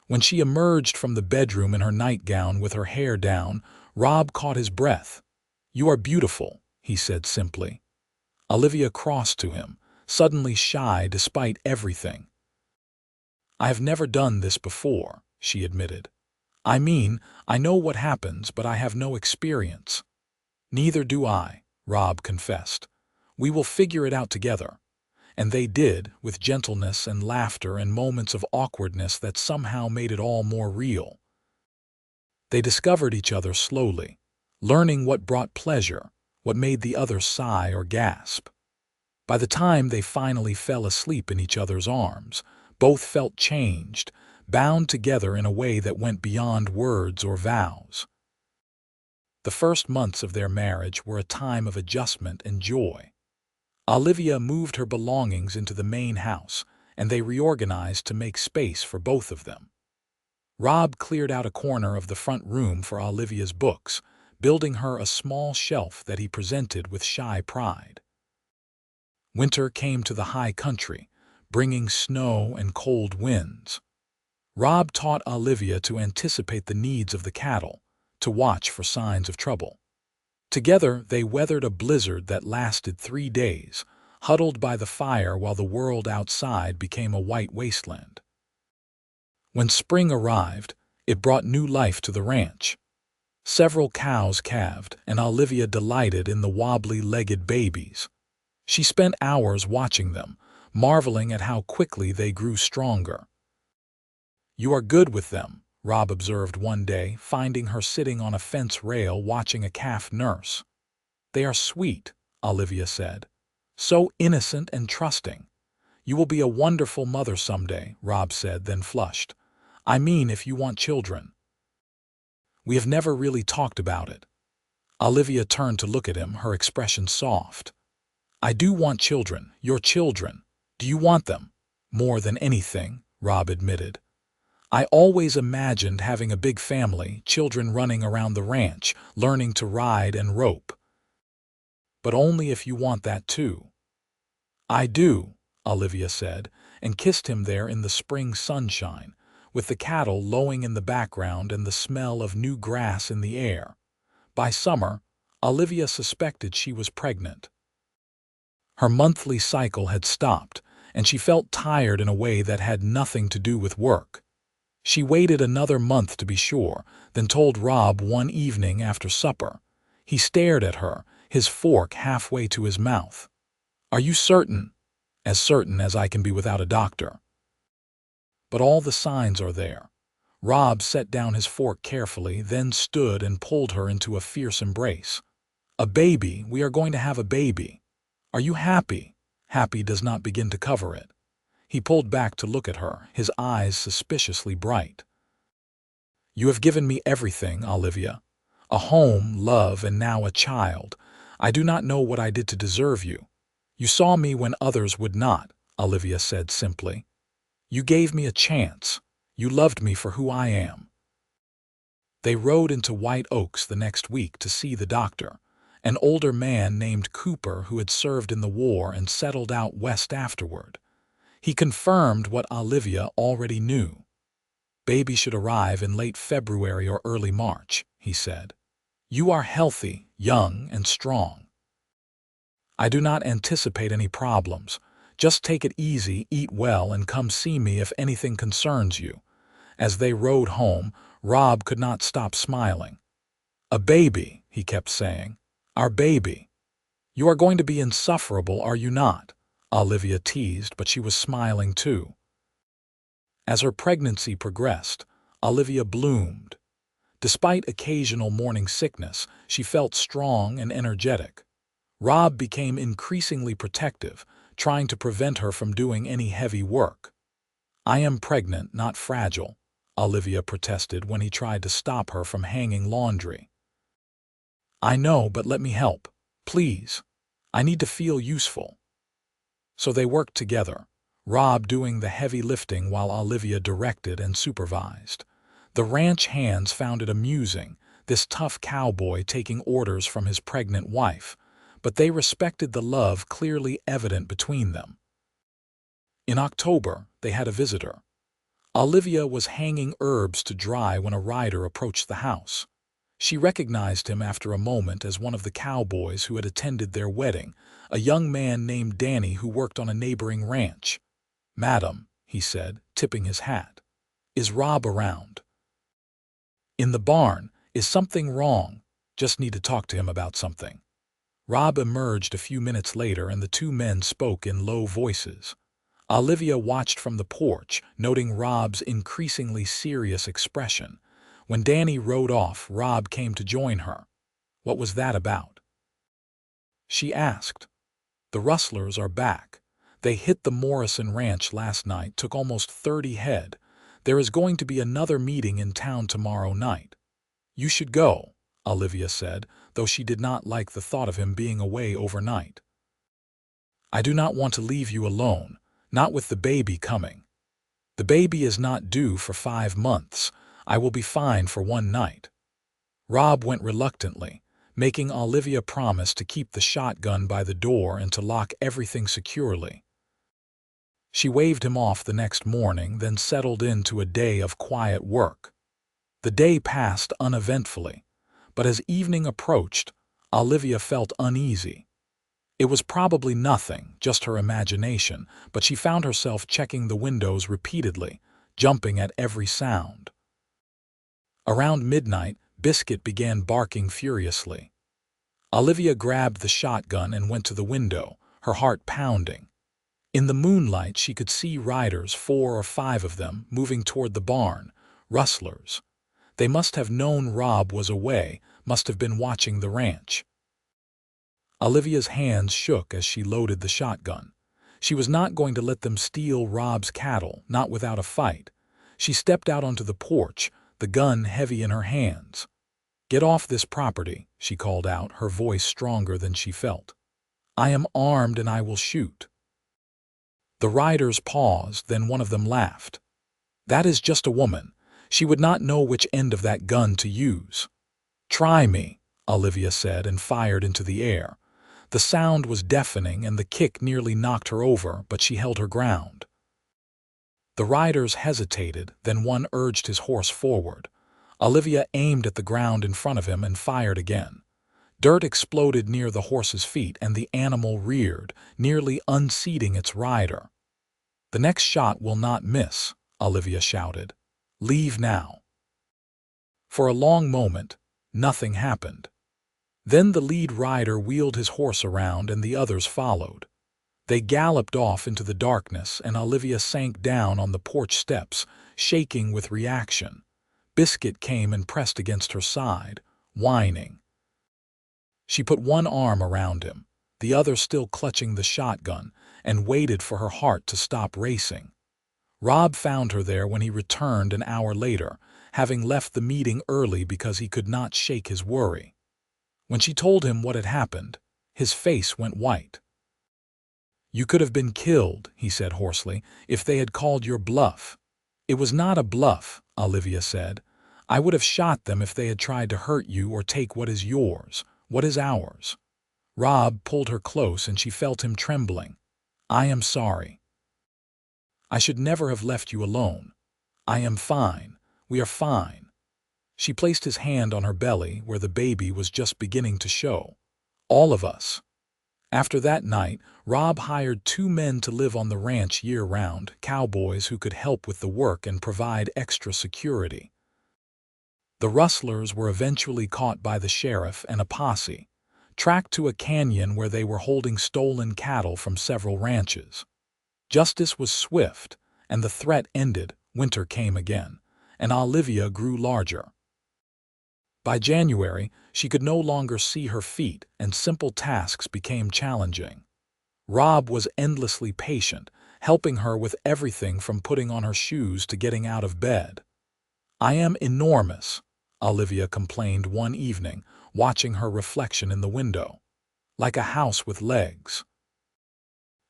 When she emerged from the bedroom in her nightgown with her hair down, Rob caught his breath. "You are beautiful," he said simply. Olivia crossed to him, suddenly shy despite everything. "I have never done this before," she admitted. "I mean, I know what happens, but I have no experience." "Neither do I," Rob confessed. "We will figure it out together." And they did, with gentleness and laughter and moments of awkwardness that somehow made it all more real. They discovered each other slowly, learning what brought pleasure, what made the other sigh or gasp. By the time they finally fell asleep in each other's arms, both felt changed, bound together in a way that went beyond words or vows. The first months of their marriage were a time of adjustment and joy. Olivia moved her belongings into the main house, and they reorganized to make space for both of them. Rob cleared out a corner of the front room for Olivia's books, building her a small shelf that he presented with shy pride. Winter came to the high country, bringing snow and cold winds. Rob taught Olivia to anticipate the needs of the cattle, to watch for signs of trouble. Together, they weathered a blizzard that lasted 3 days, huddled by the fire while the world outside became a white wasteland. When spring arrived, it brought new life to the ranch. Several cows calved, and Olivia delighted in the wobbly-legged babies. She spent hours watching them, marveling at how quickly they grew stronger. "You are good with them," Rob observed one day, finding her sitting on a fence rail watching a calf nurse. "They are sweet," Olivia said. "So innocent and trusting." "You will be a wonderful mother someday," Rob said, then flushed. "I mean, if you want children." "We have never really talked about it." Olivia turned to look at him, her expression soft. "I do want children, your children. Do you want them?" "More than anything," Rob admitted. "I always imagined having a big family, children running around the ranch, learning to ride and rope." "But only if you want that too." "I do," Olivia said, and kissed him there in the spring sunshine, with the cattle lowing in the background and the smell of new grass in the air. By summer, Olivia suspected she was pregnant. Her monthly cycle had stopped, and she felt tired in a way that had nothing to do with work. She waited another month to be sure, then told Rob one evening after supper. He stared at her, his fork halfway to his mouth. "Are you certain?" "As certain as I can be without a doctor." "But all the signs are there." Rob set down his fork carefully, then stood and pulled her into a fierce embrace. "A baby, we are going to have a baby. Are you happy?" Happy does not begin to cover it. He pulled back to look at her, his eyes suspiciously bright. "You have given me everything, Olivia. A home, love, and now a child. I do not know what I did to deserve you." "You saw me when others would not," Olivia said simply. "You gave me a chance. You loved me for who I am." They rode into White Oaks the next week to see the doctor, an older man named Cooper who had served in the war and settled out west afterward. He confirmed what Olivia already knew. "Baby should arrive in late February or early March," he said. "You are healthy, young, and strong. I do not anticipate any problems. Just take it easy, eat well, and come see me if anything concerns you." As they rode home, Rob could not stop smiling. "A baby," he kept saying. "Our baby. You are going to be insufferable, are you not?" Olivia teased, but she was smiling too. As her pregnancy progressed, Olivia bloomed. Despite occasional morning sickness, she felt strong and energetic. Rob became increasingly protective, trying to prevent her from doing any heavy work. "I am pregnant, not fragile," Olivia protested when he tried to stop her from hanging laundry. "I know, but let me help. Please. I need to feel useful." So they worked together, Rob doing the heavy lifting while Olivia directed and supervised. The ranch hands found it amusing, this tough cowboy taking orders from his pregnant wife, but they respected the love clearly evident between them. In October, they had a visitor. Olivia was hanging herbs to dry when a rider approached the house. She recognized him after a moment as one of the cowboys who had attended their wedding, a young man named Danny who worked on a neighboring ranch. "Madam," he said, tipping his hat, "is Rob around?" "In the barn. Is something wrong? Just need to talk to him about something." Rob emerged a few minutes later and the two men spoke in low voices. Olivia watched from the porch, noting Rob's increasingly serious expression. When Danny rode off, Rob came to join her. "What was that about?" she asked. "The rustlers are back. They hit the Morrison Ranch last night, took almost 30 head. There is going to be another meeting in town tomorrow night." "You should go," Olivia said, though she did not like the thought of him being away overnight. "I do not want to leave you alone, not with the baby coming. The baby is not due for 5 months. I will be fine for one night." Rob went reluctantly, making Olivia promise to keep the shotgun by the door and to lock everything securely. She waved him off the next morning, then settled into a day of quiet work. The day passed uneventfully, but as evening approached, Olivia felt uneasy. It was probably nothing, just her imagination, but she found herself checking the windows repeatedly, jumping at every sound. Around midnight, Biscuit began barking furiously. Olivia grabbed the shotgun and went to the window, her heart pounding. In the moonlight, she could see riders, 4 or 5 of them, moving toward the barn, rustlers. They must have known Rob was away, must have been watching the ranch. Olivia's hands shook as she loaded the shotgun. She was not going to let them steal Rob's cattle, not without a fight. She stepped out onto the porch, the gun heavy in her hands. "Get off this property," she called out, her voice stronger than she felt. "I am armed and I will shoot." The riders paused, then one of them laughed. "That is just a woman. She would not know which end of that gun to use." "Try me," Olivia said and fired into the air. The sound was deafening and the kick nearly knocked her over, but she held her ground. The riders hesitated, then one urged his horse forward. Olivia aimed at the ground in front of him and fired again. Dirt exploded near the horse's feet and the animal reared, nearly unseating its rider. "The next shot will not miss," Olivia shouted. "Leave now." For a long moment, nothing happened. Then the lead rider wheeled his horse around and the others followed. They galloped off into the darkness and Olivia sank down on the porch steps, shaking with reaction. Biscuit came and pressed against her side, whining. She put one arm around him, the other still clutching the shotgun, and waited for her heart to stop racing. Rob found her there when he returned an hour later, having left the meeting early because he could not shake his worry. When she told him what had happened, his face went white. "You could have been killed," he said hoarsely, "if they had called your bluff." "It was not a bluff," Olivia said. "I would have shot them if they had tried to hurt you or take what is yours. What is ours? Rob pulled her close and she felt him trembling. I am sorry. I should never have left you alone. I am fine. We are fine. She placed his hand on her belly where the baby was just beginning to show. All of us. After that night, Rob hired 2 men to live on the ranch year-round, cowboys who could help with the work and provide extra security. The rustlers were eventually caught by the sheriff and a posse, tracked to a canyon where they were holding stolen cattle from several ranches. Justice was swift, and the threat ended. Winter came again, and Olivia grew larger. By January, she could no longer see her feet, and simple tasks became challenging. Rob was endlessly patient, helping her with everything from putting on her shoes to getting out of bed. I am enormous, Olivia complained one evening, watching her reflection in the window. Like a house with legs.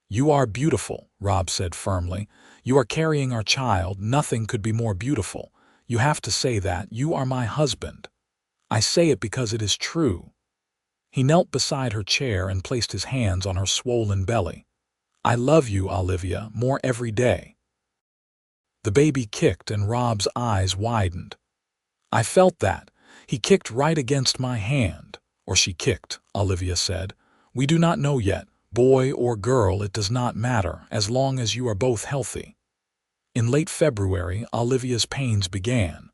You are beautiful, Rob said firmly. You are carrying our child. Nothing could be more beautiful. You have to say that. You are my husband. I say it because it is true. He knelt beside her chair and placed his hands on her swollen belly. I love you, Olivia, more every day. The baby kicked and Rob's eyes widened. I felt that. He kicked right against my hand. Or she kicked, Olivia said. We do not know yet. Boy or girl, it does not matter, as long as you are both healthy. In late February, Olivia's pains began.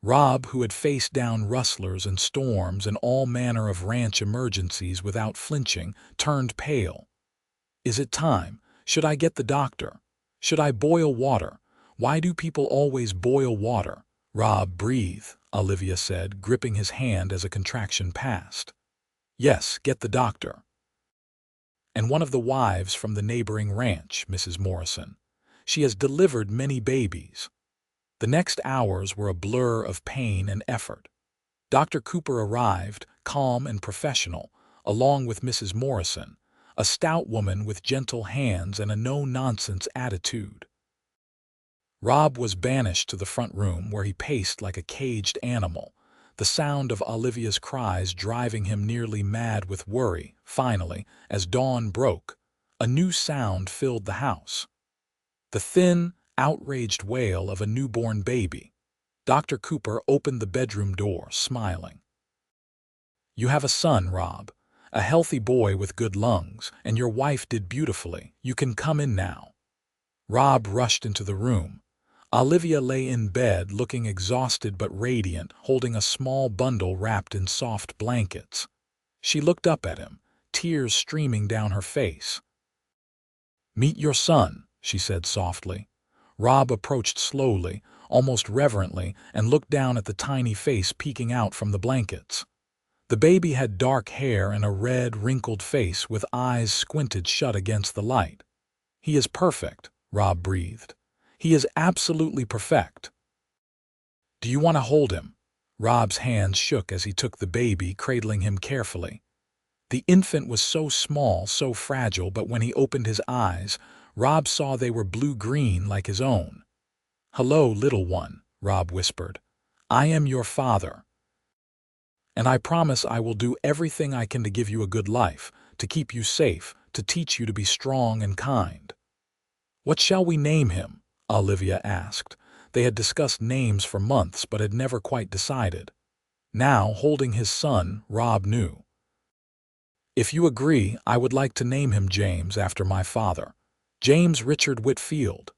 Rob, who had faced down rustlers and storms and all manner of ranch emergencies without flinching, turned pale. Is it time? Should I get the doctor? Should I boil water? Why do people always boil water? Rob, breathe, Olivia said, gripping his hand as a contraction passed. Yes, get the doctor. And one of the wives from the neighboring ranch, Mrs. Morrison. She has delivered many babies. The next hours were a blur of pain and effort. Dr. Cooper arrived, calm and professional, along with Mrs. Morrison, a stout woman with gentle hands and a no-nonsense attitude. Rob was banished to the front room where he paced like a caged animal, the sound of Olivia's cries driving him nearly mad with worry. Finally, as dawn broke, a new sound filled the house. The thin, outraged wail of a newborn baby. Dr. Cooper opened the bedroom door, smiling. You have a son, Rob, a healthy boy with good lungs, and your wife did beautifully. You can come in now. Rob rushed into the room. Olivia lay in bed, looking exhausted but radiant, holding a small bundle wrapped in soft blankets. She looked up at him, tears streaming down her face. Meet your son, she said softly. Rob approached slowly, almost reverently, and looked down at the tiny face peeking out from the blankets. The baby had dark hair and a red, wrinkled face with eyes squinted shut against the light. He is perfect, Rob breathed. He is absolutely perfect. Do you want to hold him? Rob's hands shook as he took the baby, cradling him carefully. The infant was so small, so fragile, but when he opened his eyes, Rob saw they were blue-green like his own. Hello, little one, Rob whispered. I am your father. And I promise I will do everything I can to give you a good life, to keep you safe, to teach you to be strong and kind. What shall we name him? Olivia asked. They had discussed names for months but had never quite decided. Now, holding his son, Rob knew. If you agree, I would like to name him James after my father. James Richard Whitfield.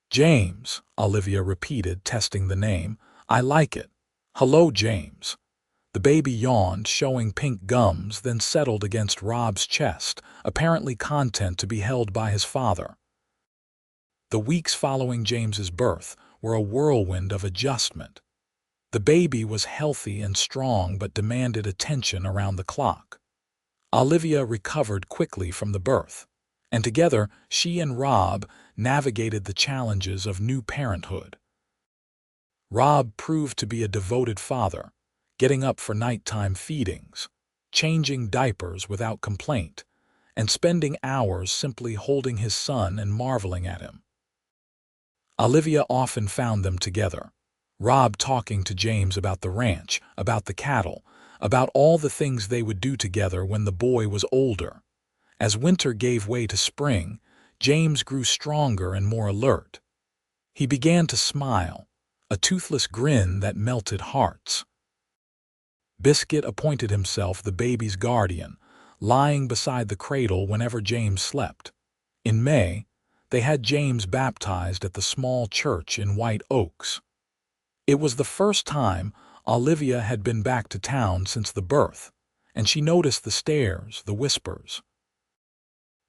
James, Olivia repeated, testing the name. I like it. Hello, James. The baby yawned, showing pink gums, then settled against Rob's chest, apparently content to be held by his father. The weeks following James's birth were a whirlwind of adjustment. The baby was healthy and strong but demanded attention around the clock. Olivia recovered quickly from the birth, and together she and Rob navigated the challenges of new parenthood. Rob proved to be a devoted father, getting up for nighttime feedings, changing diapers without complaint, and spending hours simply holding his son and marveling at him. Olivia often found them together, Rob talking to James about the ranch, about the cattle, about all the things they would do together when the boy was older. As winter gave way to spring, James grew stronger and more alert. He began to smile, a toothless grin that melted hearts. Biscuit appointed himself the baby's guardian, lying beside the cradle whenever James slept. In May, they had James baptized at the small church in White Oaks. It was the first time Olivia had been back to town since the birth, and she noticed the stares, the whispers.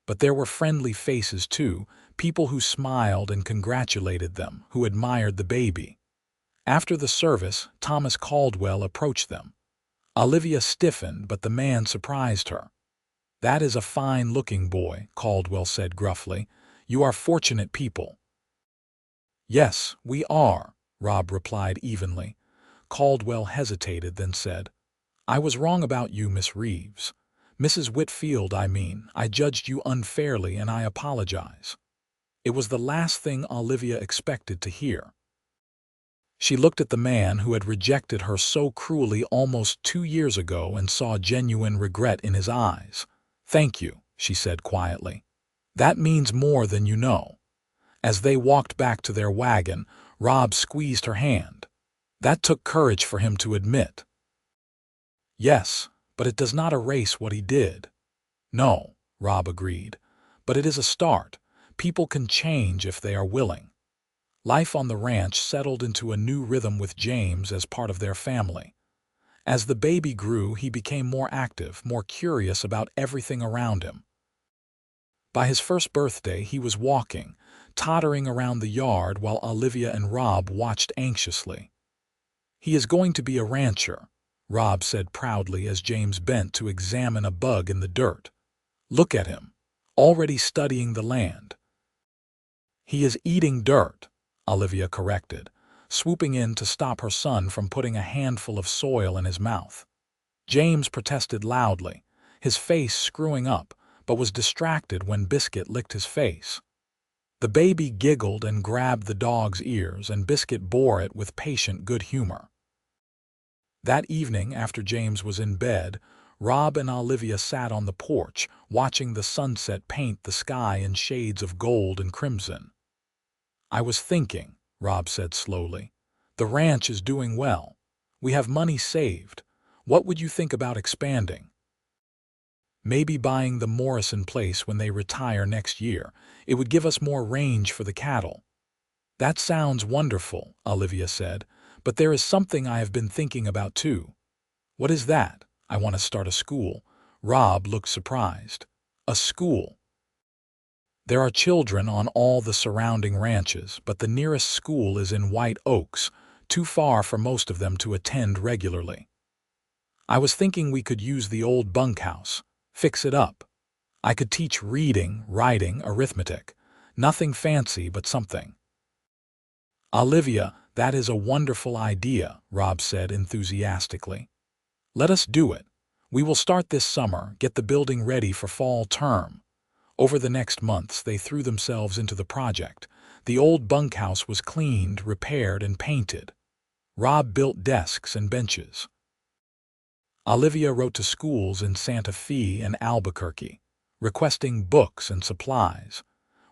But there were friendly faces too, people who smiled and congratulated them, who admired the baby. After the service, Thomas Caldwell approached them. Olivia stiffened, but the man surprised her. "That is a fine-looking boy," Caldwell said gruffly. "You are fortunate people." "Yes, we are," Rob replied evenly. Caldwell hesitated, then said, "I was wrong about you, Miss Reeves. Mrs. Whitfield, I mean. I judged you unfairly, and I apologize." It was the last thing Olivia expected to hear. She looked at the man who had rejected her so cruelly almost 2 years ago and saw genuine regret in his eyes. "Thank you," she said quietly. "That means more than you know." As they walked back to their wagon, Rob squeezed her hand. That took courage for him to admit. "Yes, but it does not erase what he did." "No," Rob agreed, "but it is a start. People can change if they are willing." Life on the ranch settled into a new rhythm with James as part of their family. As the baby grew, he became more active, more curious about everything around him. By his first birthday, he was walking, tottering around the yard while Olivia and Rob watched anxiously. "He is going to be a rancher," Rob said proudly as James bent to examine a bug in the dirt. "Look at him, already studying the land." "He is eating dirt," Olivia corrected, swooping in to stop her son from putting a handful of soil in his mouth. James protested loudly, his face screwing up, but was distracted when Biscuit licked his face. The baby giggled and grabbed the dog's ears, and Biscuit bore it with patient good humor. That evening, after James was in bed, Rob and Olivia sat on the porch, watching the sunset paint the sky in shades of gold and crimson. "I was thinking," Rob said slowly, "the ranch is doing well. We have money saved. What would you think about expanding? Maybe buying the Morrison place when they retire next year. It would give us more range for the cattle." "That sounds wonderful," Olivia said, "but there is something I have been thinking about too." "What is that?" "I want to start a school." Rob looked surprised. "A school?" "There are children on all the surrounding ranches, but the nearest school is in White Oaks, too far for most of them to attend regularly. I was thinking we could use the old bunkhouse, fix it up. I could teach reading, writing, arithmetic. Nothing fancy, but something." "Olivia, that is a wonderful idea," Rob said enthusiastically. "Let us do it. We will start this summer, get the building ready for fall term." Over the next months, they threw themselves into the project. The old bunkhouse was cleaned, repaired, and painted. Rob built desks and benches. Olivia wrote to schools in Santa Fe and Albuquerque, requesting books and supplies.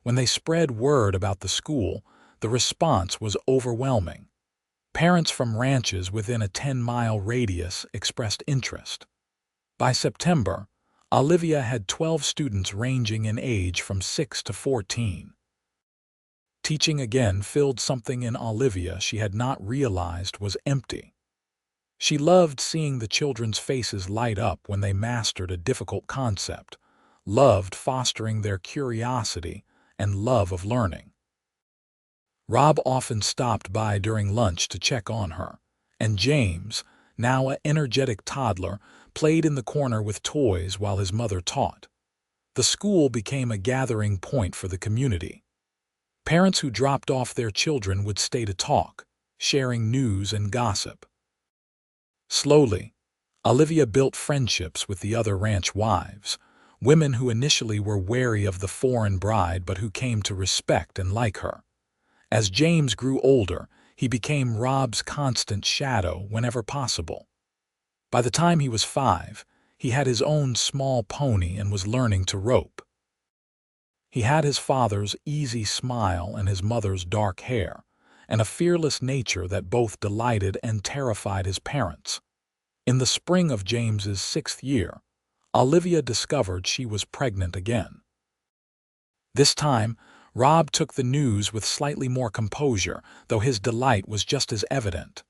When they spread word about the school, the response was overwhelming. Parents from ranches within a 10-mile radius expressed interest. By September, Olivia had 12 students ranging in age from 6 to 14. Teaching again filled something in Olivia she had not realized was empty. She loved seeing the children's faces light up when they mastered a difficult concept, loved fostering their curiosity and love of learning. Rob often stopped by during lunch to check on her, and James, now an energetic toddler, played in the corner with toys while his mother taught. The school became a gathering point for the community. Parents who dropped off their children would stay to talk, sharing news and gossip. Slowly, Olivia built friendships with the other ranch wives, women who initially were wary of the foreign bride but who came to respect and like her. As James grew older, he became Rob's constant shadow whenever possible. By the time he was 5, he had his own small pony and was learning to rope. He had his father's easy smile and his mother's dark hair, and a fearless nature that both delighted and terrified his parents. In the spring of James's 6th year, Olivia discovered she was pregnant again. This time, Rob took the news with slightly more composure, though his delight was just as evident.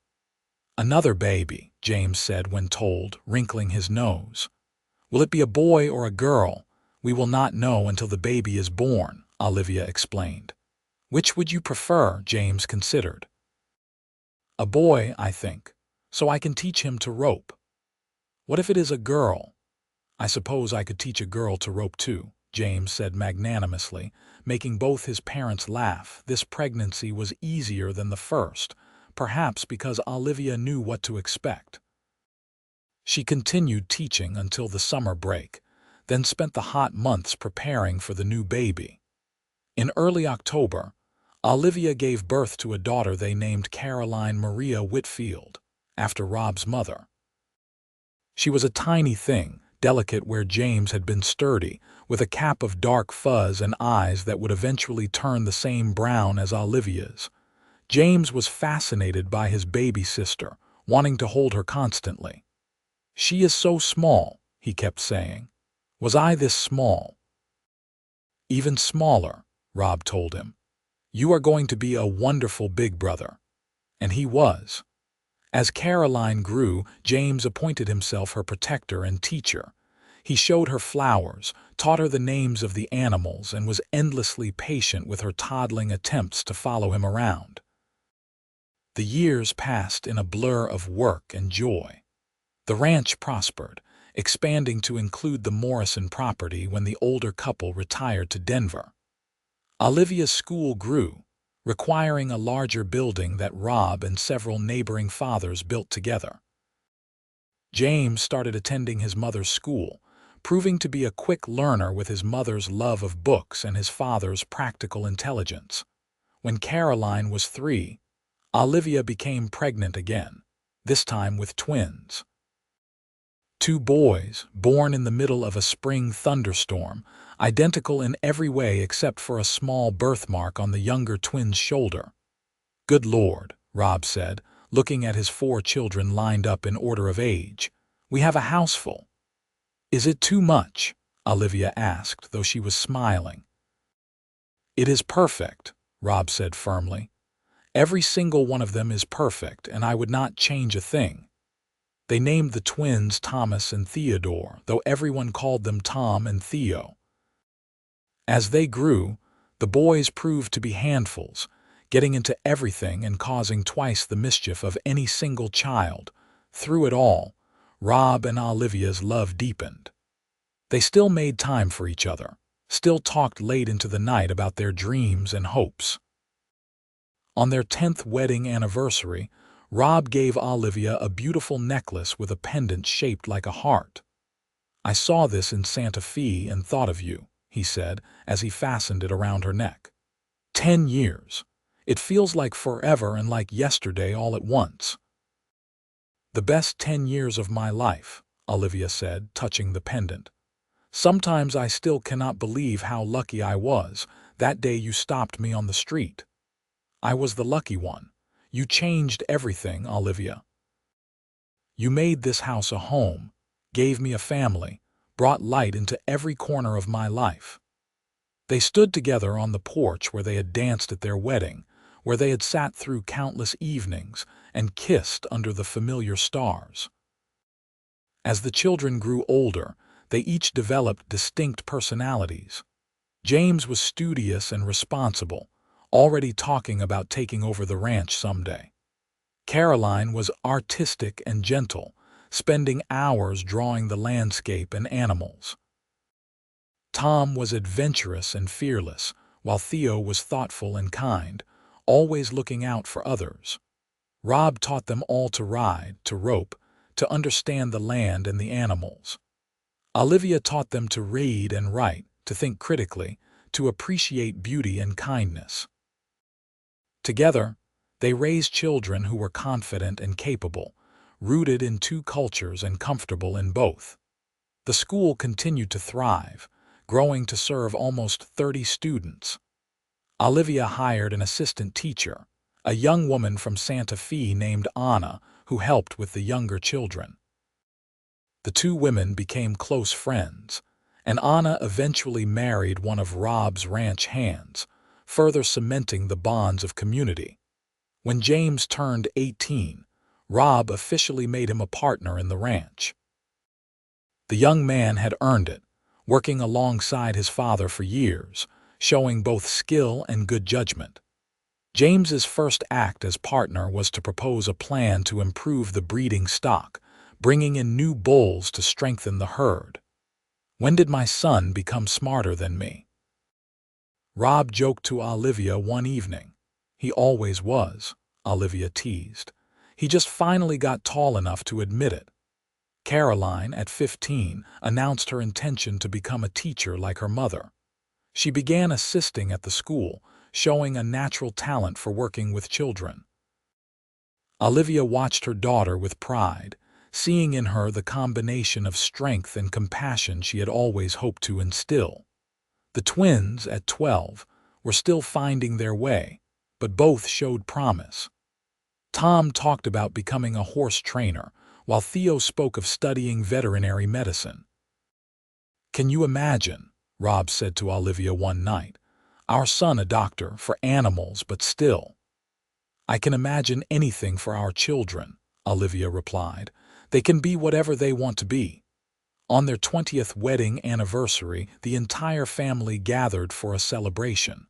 "Another baby," James said when told, wrinkling his nose. "Will it be a boy or a girl? We will not know until the baby is born," Olivia explained. "Which would you prefer?" James considered. "A boy, I think, so I can teach him to rope." "What if it is a girl?" "I suppose I could teach a girl to rope too," James said magnanimously, making both his parents laugh. This pregnancy was easier than the first, perhaps because Olivia knew what to expect. She continued teaching until the summer break, then spent the hot months preparing for the new baby. In early October, Olivia gave birth to a daughter they named Caroline Maria Whitfield, after Rob's mother. She was a tiny thing, delicate where James had been sturdy, with a cap of dark fuzz and eyes that would eventually turn the same brown as Olivia's. James was fascinated by his baby sister, wanting to hold her constantly. "She is so small," he kept saying. "Was I this small?" "Even smaller," Rob told him. "You are going to be a wonderful big brother." And he was. As Caroline grew, James appointed himself her protector and teacher. He showed her flowers, taught her the names of the animals, and was endlessly patient with her toddling attempts to follow him around. The years passed in a blur of work and joy. The ranch prospered, expanding to include the Morrison property when the older couple retired to Denver. Olivia's school grew, requiring a larger building that Rob and several neighboring fathers built together. James started attending his mother's school, proving to be a quick learner with his mother's love of books and his father's practical intelligence. When Caroline was 3, Olivia became pregnant again, this time with twins. 2 boys, born in the middle of a spring thunderstorm, identical in every way except for a small birthmark on the younger twin's shoulder. "Good Lord," Rob said, looking at his 4 children lined up in order of age. "We have a house full." "Is it too much?" Olivia asked, though she was smiling. "It is perfect," Rob said firmly. "Every single one of them is perfect, and I would not change a thing." They named the twins Thomas and Theodore, though everyone called them Tom and Theo. As they grew, the boys proved to be handfuls, getting into everything and causing twice the mischief of any single child. Through it all, Rob and Olivia's love deepened. They still made time for each other, still talked late into the night about their dreams and hopes. On their 10th wedding anniversary, Rob gave Olivia a beautiful necklace with a pendant shaped like a heart. "I saw this in Santa Fe and thought of you," he said as he fastened it around her neck. 10 years. It feels like forever and like yesterday all at once. "The best 10 years of my life," Olivia said, touching the pendant. "Sometimes I still cannot believe how lucky I was that day you stopped me on the street. I was the lucky one. You changed everything, Olivia. You made this house a home, gave me a family, brought light into every corner of my life." They stood together on the porch where they had danced at their wedding, where they had sat through countless evenings and kissed under the familiar stars. As the children grew older, they each developed distinct personalities. James was studious and responsible, already talking about taking over the ranch someday. Caroline was artistic and gentle, spending hours drawing the landscape and animals. Tom was adventurous and fearless, while Theo was thoughtful and kind, always looking out for others. Rob taught them all to ride, to rope, to understand the land and the animals. Olivia taught them to read and write, to think critically, to appreciate beauty and kindness. Together, they raised children who were confident and capable, rooted in two cultures and comfortable in both. The school continued to thrive, growing to serve almost 30 students. Olivia hired an assistant teacher, a young woman from Santa Fe named Anna, who helped with the younger children. The two women became close friends, and Anna eventually married one of Rob's ranch hands, further cementing the bonds of community. When James turned 18, Rob officially made him a partner in the ranch. The young man had earned it, working alongside his father for years, showing both skill and good judgment. James's first act as partner was to propose a plan to improve the breeding stock, bringing in new bulls to strengthen the herd. "When did my son become smarter than me?" Rob joked to Olivia one evening. "He always was," Olivia teased. "He just finally got tall enough to admit it." Caroline, at 15, announced her intention to become a teacher like her mother. She began assisting at the school, showing a natural talent for working with children. Olivia watched her daughter with pride, seeing in her the combination of strength and compassion she had always hoped to instill. The twins, at 12, were still finding their way, but both showed promise. Tom talked about becoming a horse trainer, while Theo spoke of studying veterinary medicine. "Can you imagine," Rob said to Olivia one night, "our son a doctor for animals, but still?" "I can imagine anything for our children," Olivia replied. "They can be whatever they want to be." On their 20th wedding anniversary, the entire family gathered for a celebration.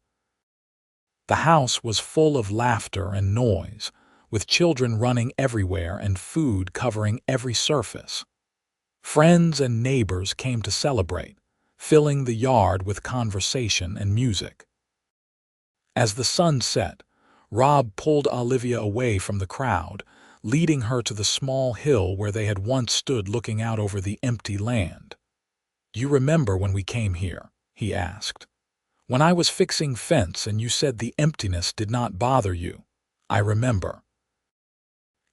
The house was full of laughter and noise, with children running everywhere and food covering every surface. Friends and neighbors came to celebrate, filling the yard with conversation and music. As the sun set, Rob pulled Olivia away from the crowd, leading her to the small hill where they had once stood looking out over the empty land. "Do you remember when we came here?" he asked. "When I was fixing fence and you said the emptiness did not bother you." "I remember.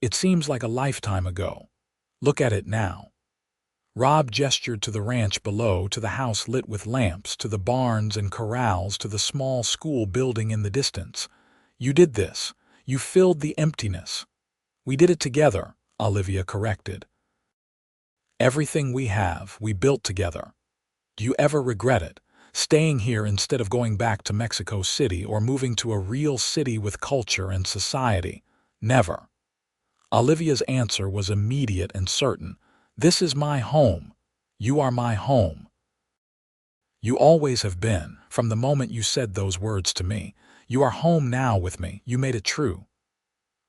It seems like a lifetime ago. Look at it now." Rob gestured to the ranch below, to the house lit with lamps, to the barns and corrals, to the small school building in the distance. "You did this. You filled the emptiness." "We did it together," Olivia corrected. "Everything we have, we built together. Do you ever regret it? Staying here instead of going back to Mexico City or moving to a real city with culture and society?" "Never." Olivia's answer was immediate and certain. "This is my home. You are my home. You always have been, from the moment you said those words to me. You are home now with me. You made it true."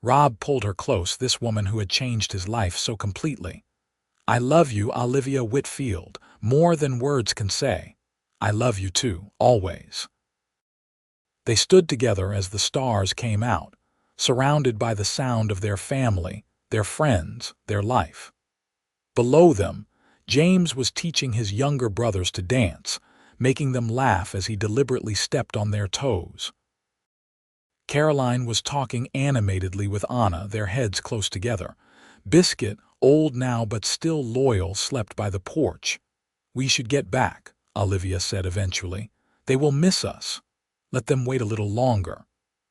Rob pulled her close, this woman who had changed his life so completely. "I love you, Olivia Whitfield, more than words can say. I love you too, always." They stood together as the stars came out, surrounded by the sound of their family, their friends, their life. Below them, James was teaching his younger brothers to dance, making them laugh as he deliberately stepped on their toes. Caroline was talking animatedly with Anna, their heads close together. Biscuit, old now but still loyal, slept by the porch. "We should get back," Olivia said eventually. "They will miss us. Let them wait a little longer."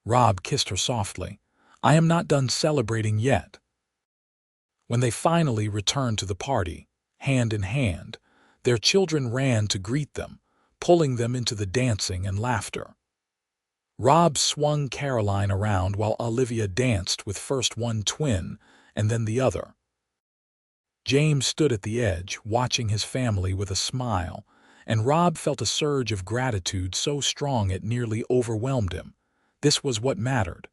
Rob kissed her softly. "I am not done celebrating yet." When they finally returned to the party, hand in hand, their children ran to greet them, pulling them into the dancing and laughter. Rob swung Caroline around while Olivia danced with first one twin and then the other. James stood at the edge, watching his family with a smile, and Rob felt a surge of gratitude so strong it nearly overwhelmed him. This was what mattered.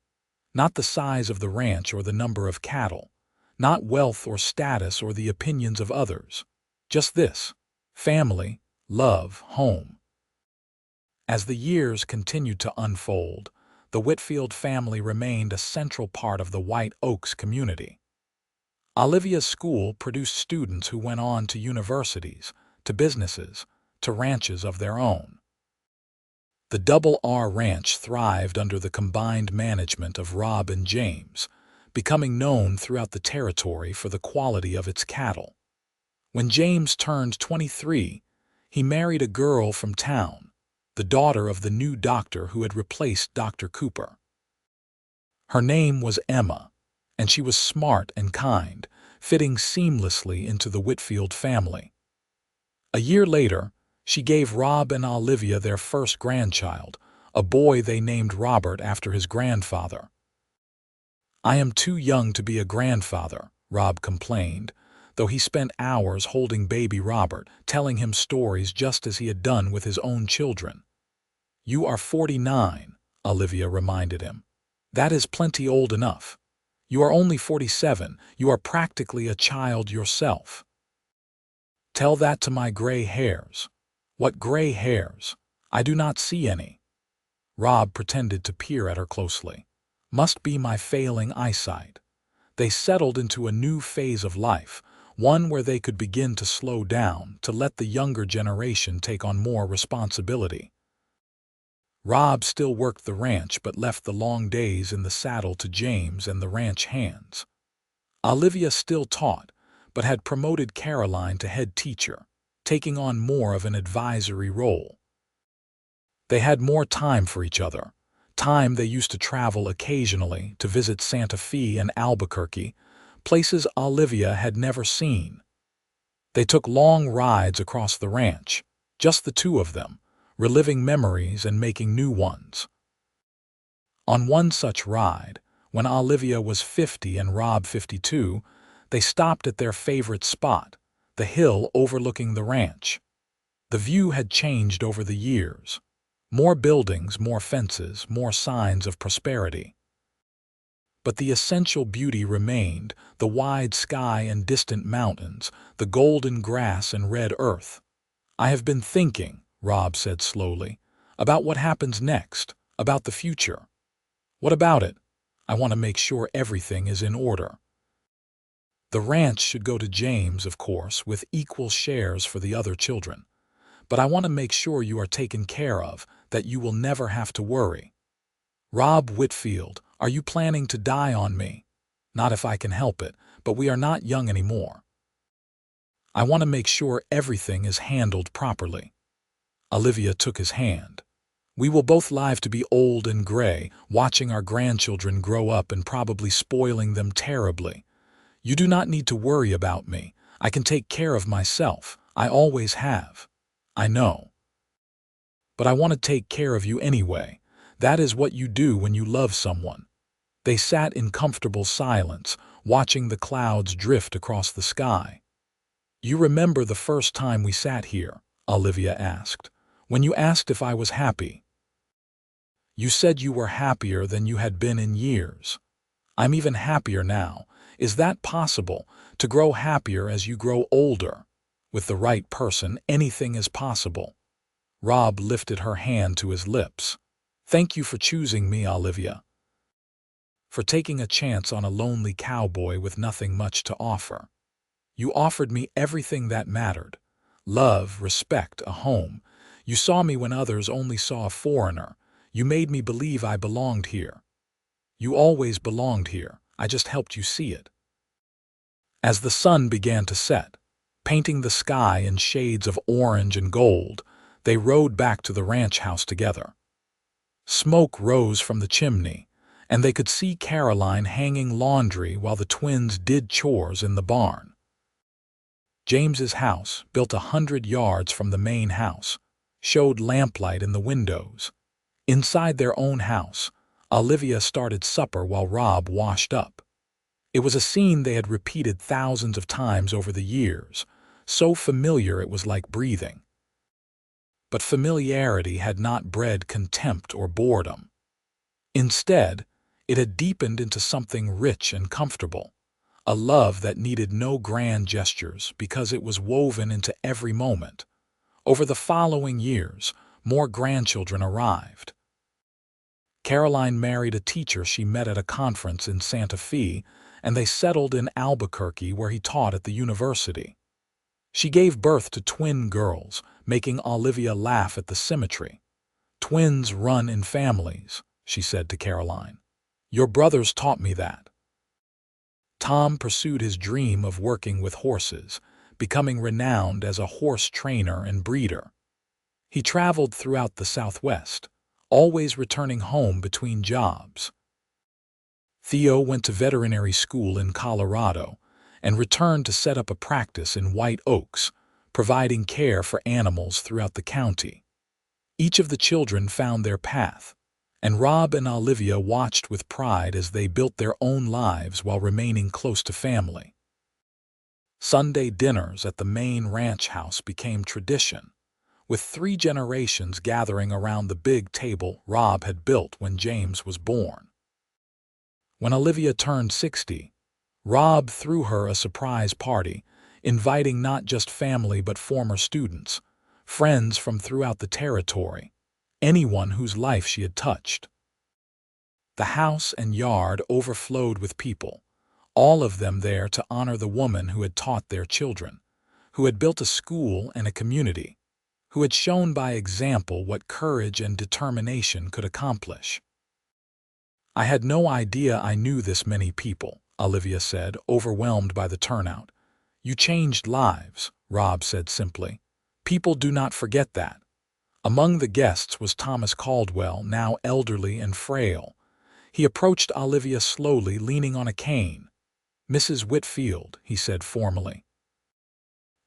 Not the size of the ranch or the number of cattle, not wealth or status or the opinions of others. Just this: family, love, home. As the years continued to unfold, the Whitfield family remained a central part of the White Oaks community. Olivia's school produced students who went on to universities, to businesses, to ranches of their own. The Double R Ranch thrived under the combined management of Rob and James, becoming known throughout the territory for the quality of its cattle. When James turned 23, he married a girl from town, the daughter of the new doctor who had replaced Dr. Cooper. Her name was Emma, and she was smart and kind, fitting seamlessly into the Whitfield family. A year later, she gave Rob and Olivia their first grandchild, a boy they named Robert after his grandfather. "I am too young to be a grandfather," Rob complained, though he spent hours holding baby Robert, telling him stories just as he had done with his own children. "You are 49, Olivia reminded him. "That is plenty old enough. You are only 47. You are practically a child yourself." "Tell that to my gray hairs." "What gray hairs? I do not see any." Rob pretended to peer at her closely. "Must be my failing eyesight." They settled into a new phase of life, one where they could begin to slow down, to let the younger generation take on more responsibility. Rob still worked the ranch but left the long days in the saddle to James and the ranch hands. Olivia still taught, but had promoted Caroline to head teacher, taking on more of an advisory role. They had more time for each other, time they used to travel occasionally to visit Santa Fe and Albuquerque, places Olivia had never seen. They took long rides across the ranch, just the two of them, reliving memories and making new ones. On one such ride, when Olivia was 50 and Rob 52, they stopped at their favorite spot, the hill overlooking the ranch. The view had changed over the years. More buildings, more fences, more signs of prosperity. But the essential beauty remained, the wide sky and distant mountains, the golden grass and red earth. "I have been thinking," Rob said slowly, "about what happens next, about the future." "What about it?" "I want to make sure everything is in order. The ranch should go to James, of course, with equal shares for the other children. But I want to make sure you are taken care of, that you will never have to worry." "Rob Whitfield, are you planning to die on me?" "Not if I can help it, but we are not young anymore. I want to make sure everything is handled properly." Olivia took his hand. "We will both live to be old and gray, watching our grandchildren grow up and probably spoiling them terribly. You do not need to worry about me. I can take care of myself. I always have." "I know. But I want to take care of you anyway. That is what you do when you love someone." They sat in comfortable silence, watching the clouds drift across the sky. "You remember the first time we sat here?" Olivia asked. "When you asked if I was happy. You said you were happier than you had been in years. I'm even happier now. Is that possible, to grow happier as you grow older? With the right person, anything is possible." Rob lifted her hand to his lips. "Thank you for choosing me, Olivia. For taking a chance on a lonely cowboy with nothing much to offer. You offered me everything that mattered. Love, respect, a home. You saw me when others only saw a foreigner. You made me believe I belonged here. You always belonged here. I just helped you see it." As the sun began to set, painting the sky in shades of orange and gold, they rode back to the ranch house together. Smoke rose from the chimney, and they could see Caroline hanging laundry while the twins did chores in the barn. James's house, built 100 yards from the main house, showed lamplight in the windows. Inside their own house, Olivia started supper while Rob washed up. It was a scene they had repeated thousands of times over the years, so familiar it was like breathing. But familiarity had not bred contempt or boredom. Instead, it had deepened into something rich and comfortable, a love that needed no grand gestures because it was woven into every moment. Over the following years, more grandchildren arrived. Caroline married a teacher she met at a conference in Santa Fe, and they settled in Albuquerque where he taught at the university. She gave birth to twin girls, making Olivia laugh at the symmetry. "Twins run in families," she said to Caroline. "Your brothers taught me that." Tom pursued his dream of working with horses, becoming renowned as a horse trainer and breeder. He traveled throughout the Southwest, always returning home between jobs. Theo went to veterinary school in Colorado and returned to set up a practice in White Oaks, providing care for animals throughout the county. Each of the children found their path, and Rob and Olivia watched with pride as they built their own lives while remaining close to family. Sunday dinners at the main ranch house became tradition, with 3 generations gathering around the big table Rob had built when James was born. When Olivia turned 60, Rob threw her a surprise party, inviting not just family but former students, friends from throughout the territory, anyone whose life she had touched. The house and yard overflowed with people, all of them there to honor the woman who had taught their children, who had built a school and a community, who had shown by example what courage and determination could accomplish. "I had no idea I knew this many people," Olivia said, overwhelmed by the turnout. "You changed lives," Rob said simply. "People do not forget that." Among the guests was Thomas Caldwell, now elderly and frail. He approached Olivia slowly, leaning on a cane. "Mrs. Whitfield," he said formally.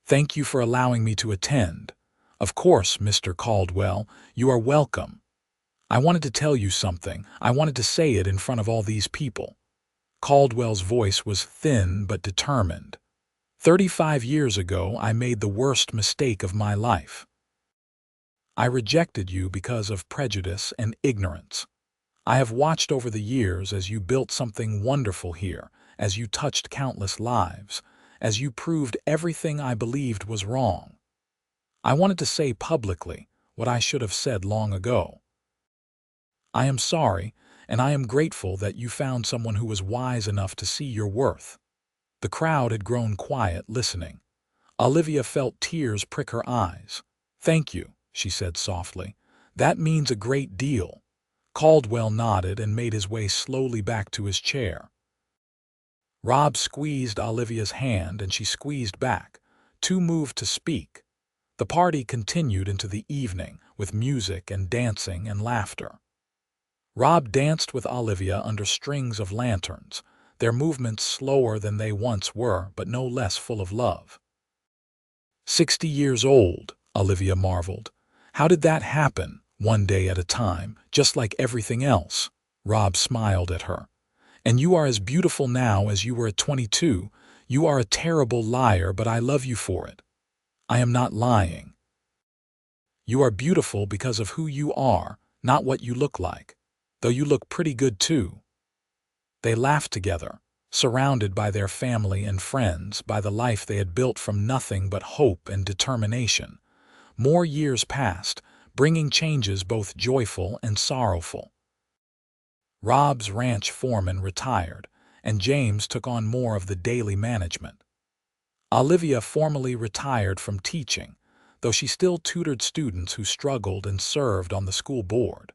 "Thank you for allowing me to attend." "Of course, Mr. Caldwell, you are welcome. I wanted to tell you something. I wanted to say it in front of all these people." Caldwell's voice was thin but determined. 35 years ago, I made the worst mistake of my life. I rejected you because of prejudice and ignorance. I have watched over the years as you built something wonderful here, as you touched countless lives, as you proved everything I believed was wrong. I wanted to say publicly what I should have said long ago. I am sorry, and I am grateful that you found someone who was wise enough to see your worth. The crowd had grown quiet, listening. Olivia felt tears prick her eyes. "Thank you," she said softly. "That means a great deal." Caldwell nodded and made his way slowly back to his chair. Rob squeezed Olivia's hand and she squeezed back, too moved to speak. The party continued into the evening, with music and dancing and laughter. Rob danced with Olivia under strings of lanterns, their movements slower than they once were, but no less full of love. 60 years old, Olivia marveled. How did that happen, one day at a time, just like everything else? Rob smiled at her. And you are as beautiful now as you were at 22. You are a terrible liar, but I love you for it. I am not lying. You are beautiful because of who you are, not what you look like. Though you look pretty good too. They laughed together, surrounded by their family and friends, by the life they had built from nothing but hope and determination. More years passed, bringing changes both joyful and sorrowful. Rob's ranch foreman retired, and James took on more of the daily management. Olivia formally retired from teaching, though she still tutored students who struggled and served on the school board.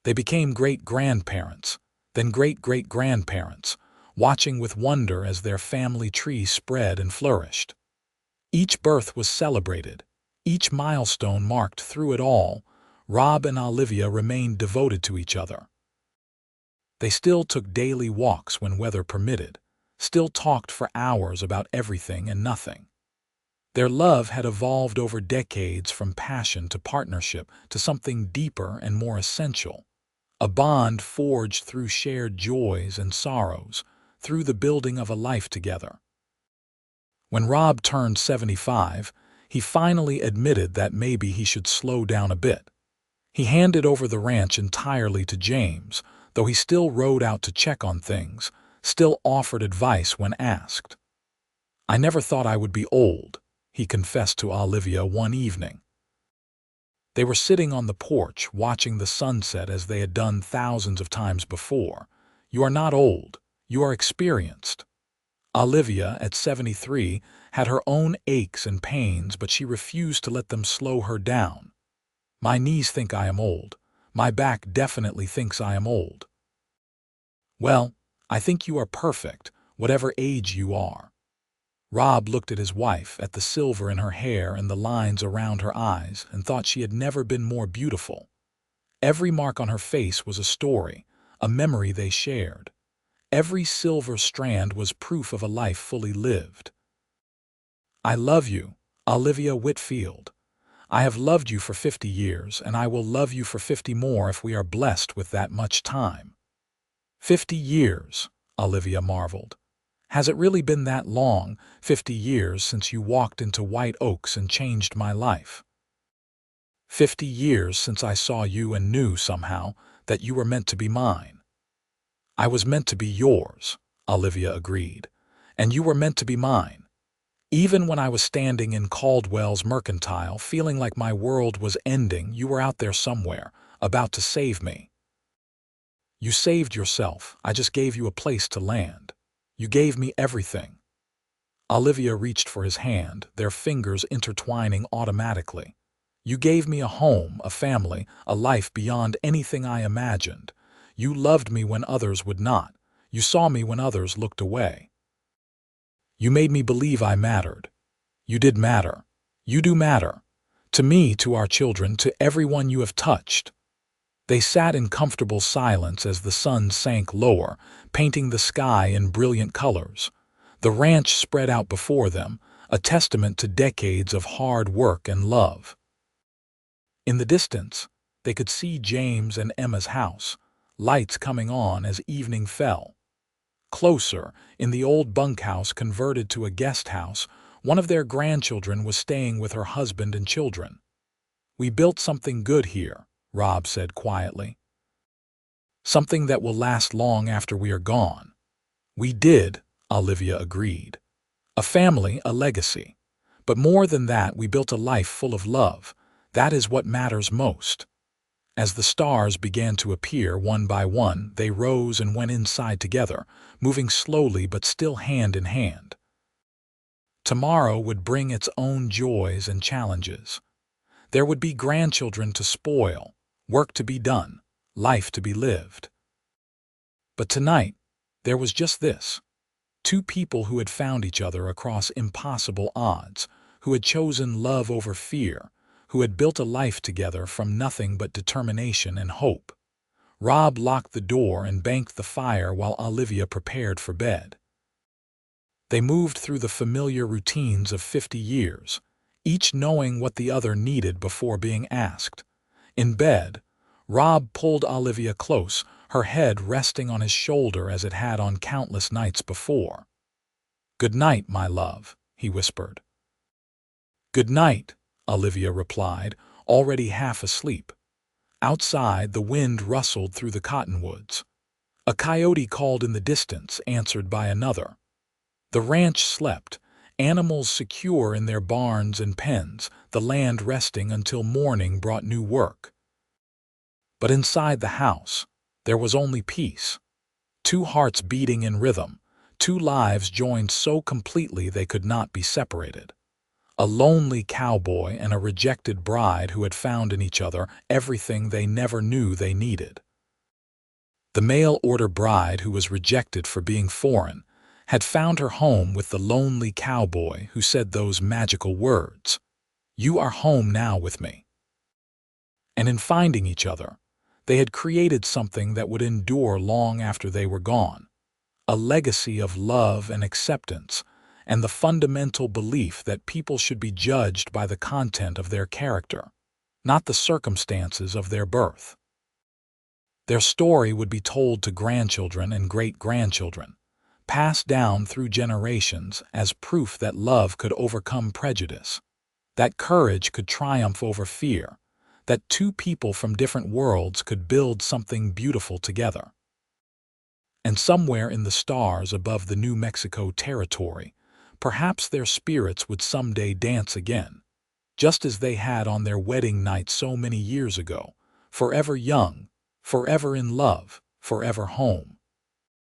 They became great-grandparents, then great-great-grandparents, watching with wonder as their family tree spread and flourished. Each birth was celebrated, each milestone marked. Through it all, Rob and Olivia remained devoted to each other. They still took daily walks when weather permitted, still talked for hours about everything and nothing. Their love had evolved over decades from passion to partnership to something deeper and more essential. A bond forged through shared joys and sorrows, through the building of a life together. When Rob turned 75, he finally admitted that maybe he should slow down a bit. He handed over the ranch entirely to James, though he still rode out to check on things, still offered advice when asked. "I never thought I would be old," he confessed to Olivia one evening. They were sitting on the porch watching the sunset as they had done thousands of times before. "You are not old, you are experienced." Olivia, at 73, had her own aches and pains, but she refused to let them slow her down. "My knees think I am old. My back definitely thinks I am old." "Well, I think you are perfect," whatever age you are." Rob looked at his wife, at the silver in her hair and the lines around her eyes, and thought she had never been more beautiful. Every mark on her face was a story, a memory they shared. Every silver strand was proof of a life fully lived. "I love you, Olivia Whitfield. I have loved you for 50 years, and I will love you for 50 more if we are blessed with that much time." 50 years, Olivia marveled. Has it really been that long, 50 years, since you walked into White Oaks and changed my life? 50 years since I saw you and knew somehow that you were meant to be mine. I was meant to be yours, Olivia agreed, and you were meant to be mine. Even when I was standing in Caldwell's Mercantile, feeling like my world was ending, you were out there somewhere, about to save me. You saved yourself. I just gave you a place to land. You gave me everything. Olivia reached for his hand, their fingers intertwining automatically. You gave me a home, a family, a life beyond anything I imagined. You loved me when others would not. You saw me when others looked away. You made me believe I mattered. You did matter. You do matter. To me, to our children, to everyone you have touched. They sat in comfortable silence as the sun sank lower, painting the sky in brilliant colors. The ranch spread out before them, a testament to decades of hard work and love. In the distance, they could see James and Emma's house, lights coming on as evening fell. Closer, in the old bunkhouse converted to a guest house, one of their grandchildren was staying with her husband and children. "We built something good here," Rob said quietly. "Something that will last long after we are gone." "We did," Olivia agreed. "A family, a legacy. But more than that, we built a life full of love. That is what matters most." As the stars began to appear one by one, they rose and went inside together, moving slowly but still hand in hand. Tomorrow would bring its own joys and challenges. There would be grandchildren to spoil, work to be done, life to be lived. But tonight, there was just this. Two people who had found each other across impossible odds, who had chosen love over fear, who had built a life together from nothing but determination and hope. Rob locked the door and banked the fire while Olivia prepared for bed. They moved through the familiar routines of 50 years, each knowing what the other needed before being asked. In bed, Rob pulled Olivia close, her head resting on his shoulder as it had on countless nights before. "Good night, my love," he whispered. "Good night," Olivia replied, already half asleep. Outside, the wind rustled through the cottonwoods. A coyote called in the distance, answered by another. The ranch slept, animals secure in their barns and pens, the land resting until morning brought new work. But inside the house, there was only peace. Two hearts beating in rhythm, two lives joined so completely they could not be separated. A lonely cowboy and a rejected bride who had found in each other everything they never knew they needed. The mail-order bride who was rejected for being foreign had found her home with the lonely cowboy who said those magical words, "You are home now with me." And in finding each other, they had created something that would endure long after they were gone, a legacy of love and acceptance, and the fundamental belief that people should be judged by the content of their character, not the circumstances of their birth. Their story would be told to grandchildren and great-grandchildren, passed down through generations as proof that love could overcome prejudice, that courage could triumph over fear, that two people from different worlds could build something beautiful together. And somewhere in the stars above the New Mexico territory, perhaps their spirits would someday dance again, just as they had on their wedding night so many years ago, forever young, forever in love, forever home.